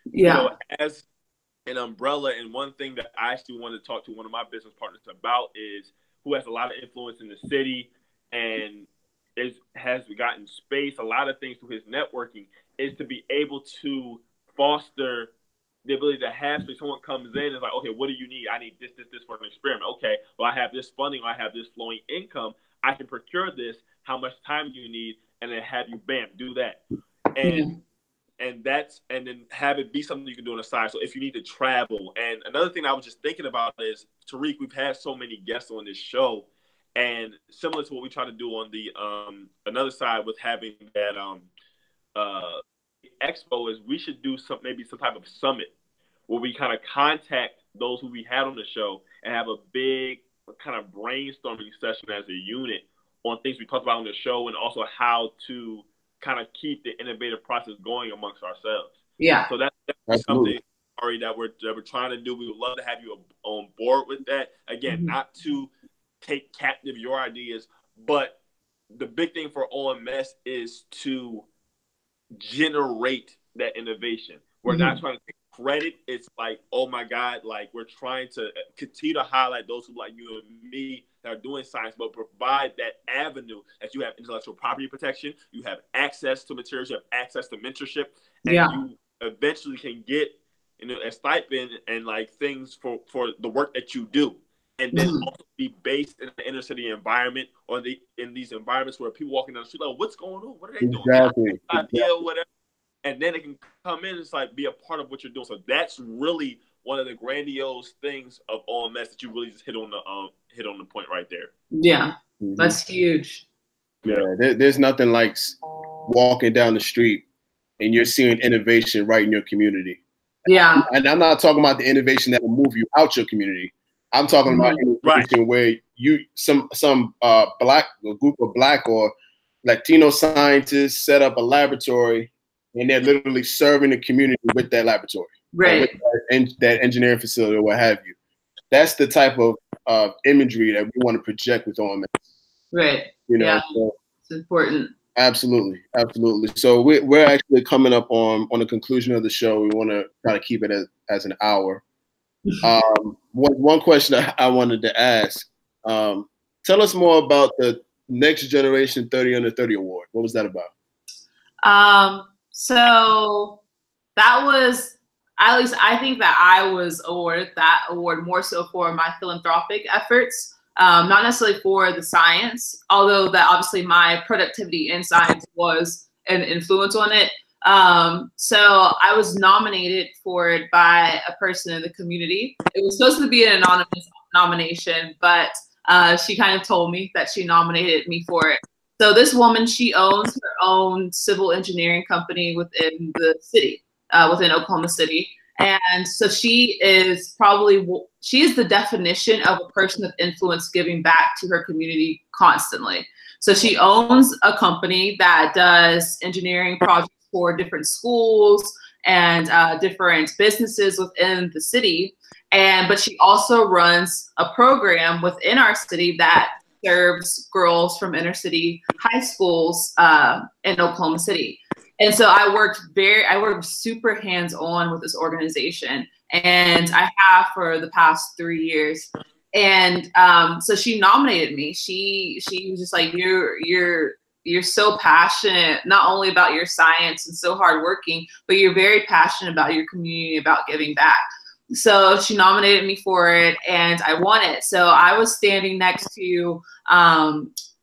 Yeah. You know, as an umbrella, and one thing that I actually wanted to talk to one of my business partners about is, who has a lot of influence in the city and has gotten space, a lot of things through his networking, is to be able to foster the ability to have, so someone comes in and is like, okay, what do you need? I need this for an experiment. Okay, well, I have this funding, or I have this flowing income. I can procure this. How much time do you need? And then have you, bam, do that. And then have it be something you can do on the side. So if you need to travel. And another thing I was just thinking about is, Tariq, we've had so many guests on this show, and similar to what we try to do on the another side with having that expo, is we should do maybe some type of summit where we kind of contact those who we had on the show and have a big kind of brainstorming session as a unit on things we talked about on the show, and also how to kind of keep the innovative process going amongst ourselves. Yeah. So that's something, Ari, that we're trying to do. We would love to have you on board with that. Again, not to take captive your ideas, but the big thing for OMS is to generate that innovation. We're not trying to take credit. It's like, oh my God, like we're trying to continue to highlight those who, like you and me, that are doing science, but provide that avenue that you have intellectual property protection, you have access to materials, you have access to mentorship, and you eventually can get, you know, a stipend and like things for the work that you do. And then also be based in the inner city environment, or in these environments where people walking down the street, like, what's going on? What are they doing? Exactly. Idea, whatever. And then it can come in and it's like be a part of what you're doing. So that's really one of the grandiose things of OMS that you really just hit on the point right there. Yeah, that's huge. Yeah, there's nothing like walking down the street and you're seeing innovation right in your community. Yeah. And I'm not talking about the innovation that will move you out your community. I'm talking about innovation where some group of Black or Latino scientists set up a laboratory, and they're literally serving the community with that laboratory, right? With that engineering facility or what have you. That's the type of imagery that we want to project with OMS. Right. You know, so it's important. Absolutely, absolutely. So we're actually coming up on the conclusion of the show. We want to try to keep it as an hour. One question I wanted to ask. Tell us more about the Next Generation 30 Under 30 Award. What was that about? So that was, at least I think that I was awarded that award more so for my philanthropic efforts. not necessarily for the science, although that obviously my productivity in science was an influence on it. So I was nominated for it by a person in the community. It was supposed to be an anonymous nomination, but she kind of told me that she nominated me for it. So this woman, she owns her own civil engineering company within the city, within Oklahoma City. And so she is the definition of a person of influence giving back to her community constantly. So she owns a company that does engineering projects for different schools and different businesses within the city. But she also runs a program within our city that serves girls from inner city high schools in Oklahoma City. And so I worked super hands-on with this organization, and I have for the past 3 years. And so she nominated me. She was just like, you're so passionate, not only about your science and so hardworking, but you're very passionate about your community, about giving back. So she nominated me for it, and I won it. So I was standing next to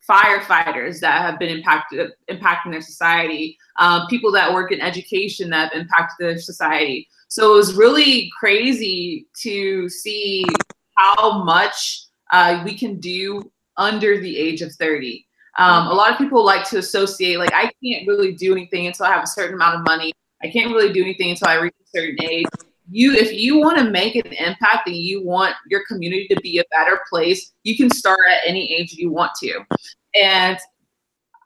firefighters that have been impacting their society, people that work in education that have impacted their society. So it was really crazy to see how much we can do under the age of 30. A lot of people like to associate, like, I can't really do anything until I have a certain amount of money. I can't really do anything until I reach a certain age. If you want to make an impact and you want your community to be a better place, you can start at any age you want to. And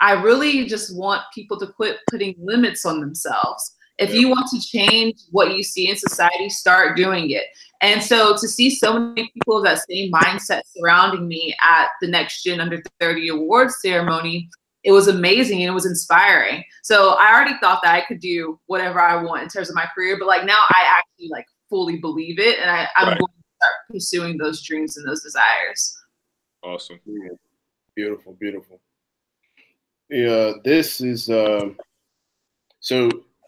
I really just want people to quit putting limits on themselves. If you want to change what you see in society, start doing it. And so to see so many people of that same mindset surrounding me at the Next Gen Under 30 Awards ceremony, it was amazing and it was inspiring. So I already thought that I could do whatever I want in terms of my career, but like now I actually like fully believe it, and I'm going to start pursuing those dreams and those desires. Awesome. Yeah. Beautiful, beautiful. Yeah, this is so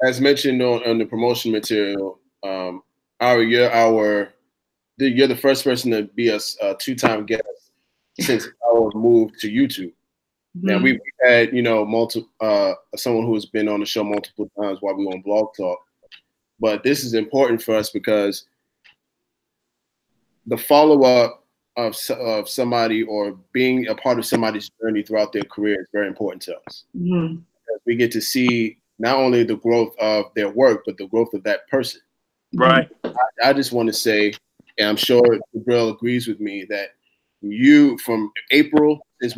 as mentioned on the promotion material, Ari, you're the first person to be a two-time guest since our move to YouTube. Now we've had, someone who has been on the show multiple times while we were on Blog Talk, but this is important for us because the follow-up of somebody or being a part of somebody's journey throughout their career is very important to us. We get to see not only the growth of their work, but the growth of that person. Right. I just want to say, and I'm sure Jabril agrees with me, that you, from April, since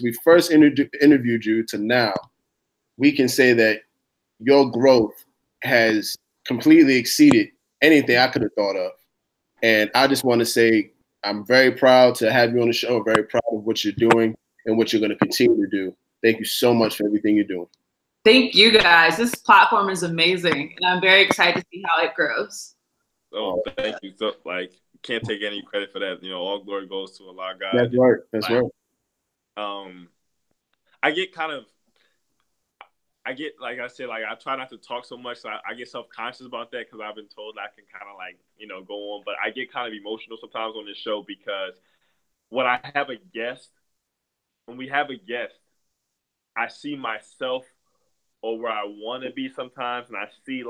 we first interviewed you to now, we can say that your growth has completely exceeded anything I could have thought of. And I just want to say I'm very proud to have you on the show. I'm very proud of what you're doing and what you're going to continue to do. Thank you so much for everything you're doing. Thank you, guys. This platform is amazing, and I'm very excited to see how it grows. Oh, thank you. So, can't take any credit for that. All glory goes to Allah, God. That's right. That's right. Like I said, I try not to talk so much. So I get self-conscious about that because I've been told I can kind of go on. But I get kind of emotional sometimes on this show because when we have a guest, I see myself or where I want to be sometimes. And I see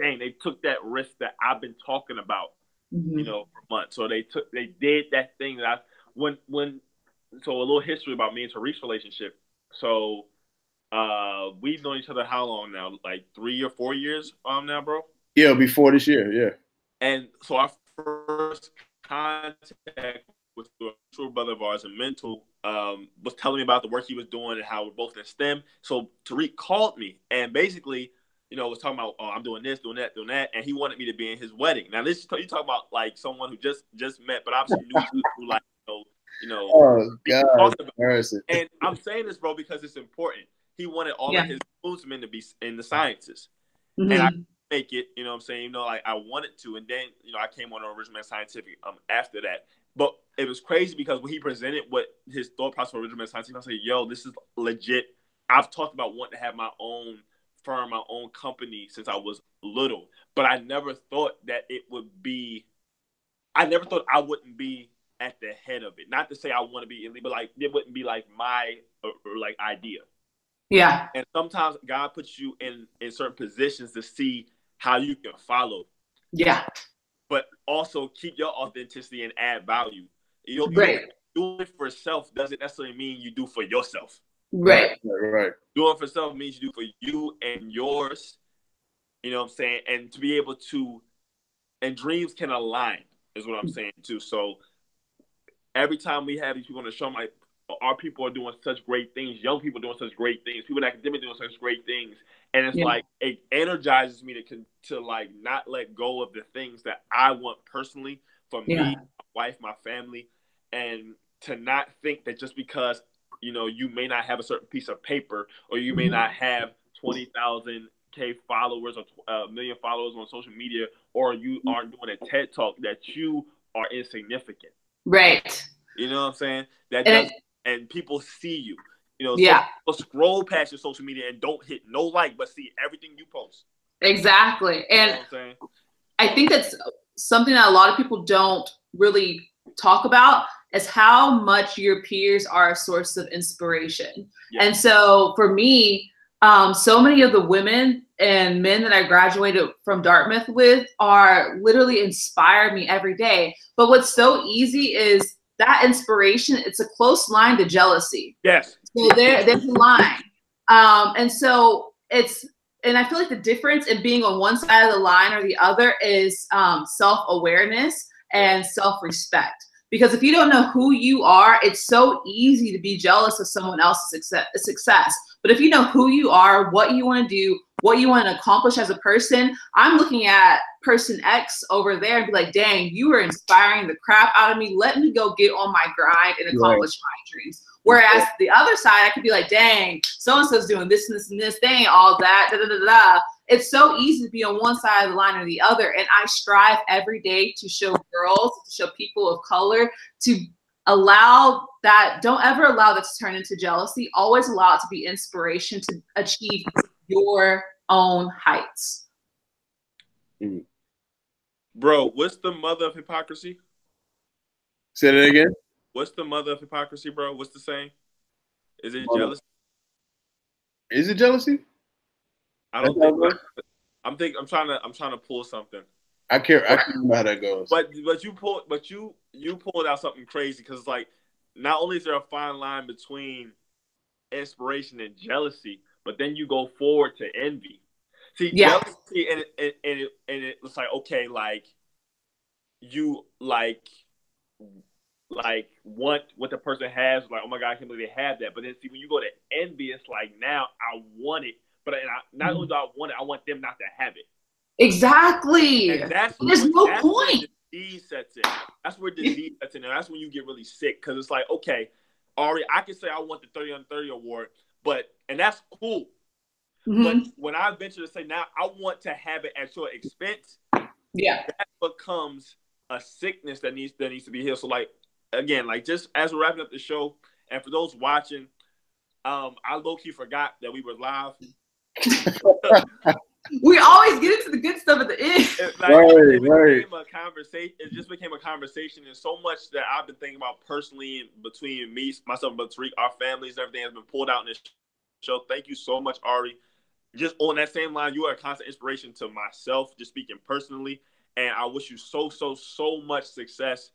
dang, they took that risk that I've been talking about, for months. So they did that thing that so a little history about me and Tariq's relationship. So, we've known each other how long now? 3 or 4 years now, bro? Yeah, before this year, yeah. And so our first contact with a true brother of ours and Mental was telling me about the work he was doing and how we're both in STEM. So Tariq called me and basically, was talking about, oh, I'm doing this, doing that, and he wanted me to be in his wedding. Now, this you talk about someone who just met, but obviously knew through oh God, and I'm saying this, bro, because it's important. He wanted all of his groomsmen to be in the sciences, and I make it. You know what I'm saying? I wanted to, and then I came on Original Man Scientific after that. But it was crazy because when he presented what his thought process for Original Man Scientific, I said, "Yo, this is legit." I've talked about wanting to have my own firm, my own company since I was little, but I never thought that it would be. I never thought I wouldn't be at the head of it. Not to say I want to be elite, but like it wouldn't be like my or like idea. Yeah. And sometimes God puts you in certain positions to see how you can follow. Yeah. But also keep your authenticity and add value. You Right. doing it for self doesn't necessarily mean you do for yourself. Right. Right. Doing for self means you do for you and yours. You know what I'm saying? And to be able to, and dreams can align is what I'm saying too. So every time we have these people on the show, like our people are doing such great things, young people doing such great things, people in academia doing such great things, and it's like it energizes me to like not let go of the things that I want personally for me, my wife, my family, and to not think that just because you may not have a certain piece of paper or you may not have 20,000 followers or a million followers on social media, or you aren't doing a TED talk, that you are insignificant. Right. You know what I'm saying? That does, and people see you. So people scroll past your social media and don't hit no like, but see everything you post. Exactly. And you know what I'm saying? I think that's something that a lot of people don't really talk about, is how much your peers are a source of inspiration. Yeah. And so for me, so many of the women and men that I graduated from Dartmouth with are literally inspire me every day. But what's so easy is that inspiration, it's a close line to jealousy. Yes. So there's a line. And so and I feel like the difference in being on one side of the line or the other is self-awareness and self-respect. Because if you don't know who you are, it's so easy to be jealous of someone else's success. But if you know who you are, what you want to do, what you want to accomplish as a person, I'm looking at person X over there and be like, dang, you are inspiring the crap out of me. Let me go get on my grind and accomplish my dreams. Whereas the other side, I could be like, dang, so-and-so's doing this and this and this. They ain't all that, da, da, da, da. It's so easy to be on one side of the line or the other. And I strive every day to show girls, to show people of color, to allow that, don't ever allow that to turn into jealousy. Always allow it to be inspiration to achieve your own heights. Bro, what's the mother of hypocrisy? Say that again. What's the mother of hypocrisy, bro? What's the saying? Is it jealousy? Is it jealousy? I don't think. I'm trying to pull something. I can't remember how that goes. But you pulled out something crazy, because like not only is there a fine line between inspiration and jealousy, but then you go forward to envy. See, jealousy and it's like, okay, like you like want what the person has, like, oh my God, I can't believe they have that. But then see, when you go to envy, it's like, now I want it, but not only do I want it, I want them not to have it. Exactly. And there's no point. Where disease sets in. That's where disease sets in, and that's when you get really sick, because it's like, okay, Ari, I can say I want the 30 on 30 award, and that's cool. But when I venture to say, now I want to have it at your expense, that becomes a sickness that needs to be healed. So like, again, like, just as we're wrapping up the show, and for those watching, I low-key forgot that we were live. We always get into the good stuff at the end. It just became a conversation, and so much that I've been thinking about personally between myself, and Tariq, our families, and everything has been pulled out in this show. Thank you so much, Ari. Just on that same line, you are a constant inspiration to myself, just speaking personally. And I wish you so much success.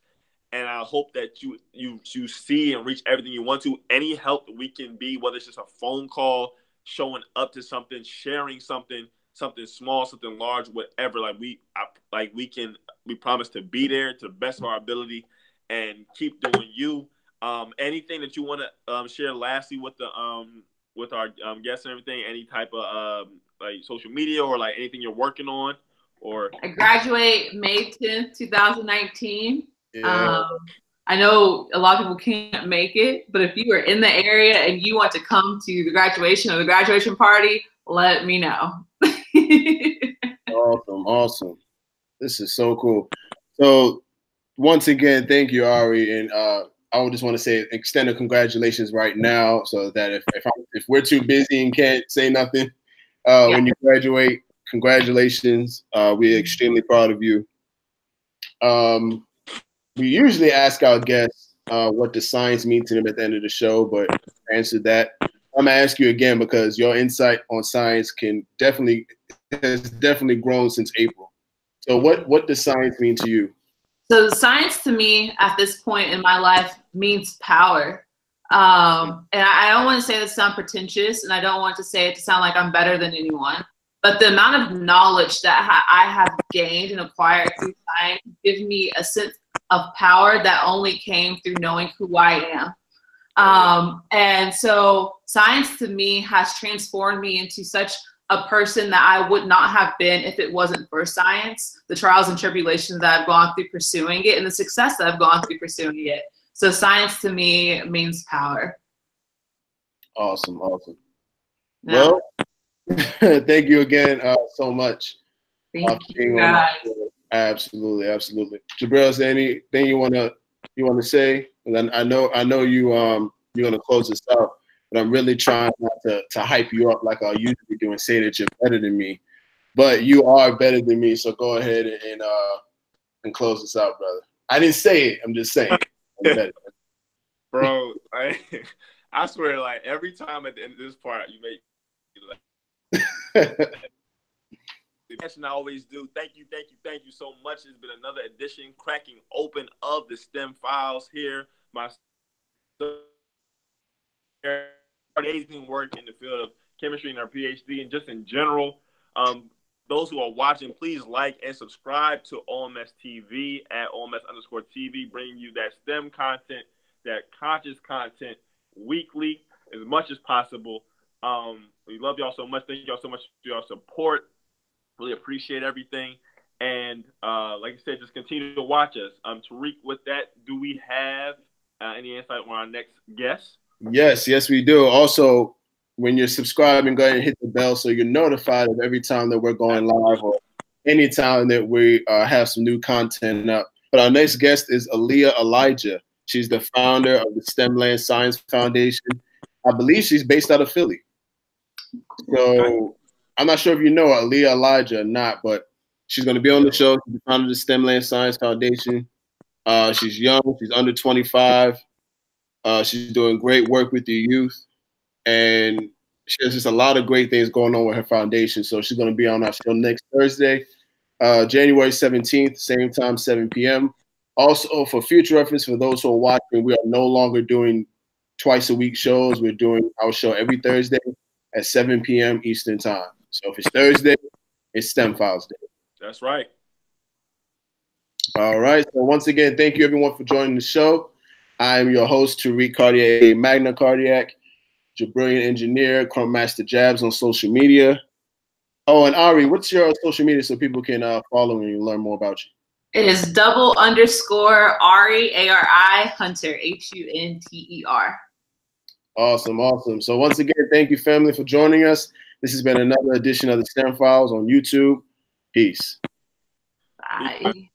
And I hope that you see and reach everything you want to. Any help that we can be, whether it's just a phone call, showing up to something, sharing something small, something large, whatever. We promise to be there to the best of our ability and keep doing you. Anything that you want to share lastly with our guests and everything, any type of like social media or like anything you're working on? Or I graduate May 10th, 2019. Yeah. I know a lot of people can't make it, but if you are in the area and you want to come to the graduation or the graduation party, let me know. Awesome. This is so cool. So once again, thank you, Ari. And I would just want to say extend a congratulations right now, so that if we're too busy and can't say nothing when you graduate, congratulations. We're extremely proud of you. we usually ask our guests what does science mean to them at the end of the show, but you answered that. I'm gonna ask you again because your insight on science has definitely grown since April. So what does science mean to you? So science to me at this point in my life means power. And I don't want to say this sound pretentious, and I don't want to say it to sound like I'm better than anyone, but the amount of knowledge that I have gained and acquired through science gives me a sense of power that only came through knowing who I am. And so science to me has transformed me into such a person that I would not have been if it wasn't for science, the trials and tribulations that I've gone through pursuing it, and the success that I've gone through pursuing it. So science to me means power. Awesome, awesome. Yeah. Well, thank you again so much. Thank you guys. Absolutely, absolutely. Jabril, is there anything you wanna say? And then I know you're gonna close this out, but I'm really trying not to hype you up like I usually do and say that you're better than me. But you are better than me, so go ahead and close this out, brother. I didn't say it. I'm just saying. I'm better. Bro, I swear, like every time at the end of this part, you make me laugh. The question I always do. Thank you so much. It's been another edition, cracking open of the STEM files here. My amazing work in the field of chemistry and our PhD, and just in general. Those who are watching, please like and subscribe to OMS TV at OMS_TV, bringing you that STEM content, that conscious content weekly as much as possible. We love y'all so much. Thank y'all so much for your support. Really appreciate everything. And like I said, just continue to watch us. Tariq, with that, do we have any insight on our next guest? Yes, we do. Also, when you're subscribing, go ahead and hit the bell so you're notified of every time that we're going live or any time that we have some new content up. But our next guest is Aaliyah Elijah. She's the founder of the STEM Land Science Foundation. I believe she's based out of Philly. So I'm not sure if you know Aaliyah Elijah or not, but she's going to be on the show. She's the founder of the STEM Land Science Foundation. She's young. She's under 25. She's doing great work with the youth. And she has just a lot of great things going on with her foundation. So she's going to be on our show next Thursday, January 17th, same time, 7 p.m. Also, for future reference, for those who are watching, we are no longer doing twice a week shows. We're doing our show every Thursday at 7 p.m. Eastern time. So if it's Thursday, it's STEM Files Day. That's right. All right. So once again, thank you everyone for joining the show. I am your host, Tariq Cardiac, Magna Cardiac. Jabril Engineer, Chrome Master Jabs on social media. Oh, and Ari, what's your social media so people can follow and learn more about you? It is _Ari, ARI, Hunter, HUNTER. Awesome. So once again, thank you, family, for joining us. This has been another edition of the STEM Files on YouTube. Peace. Bye.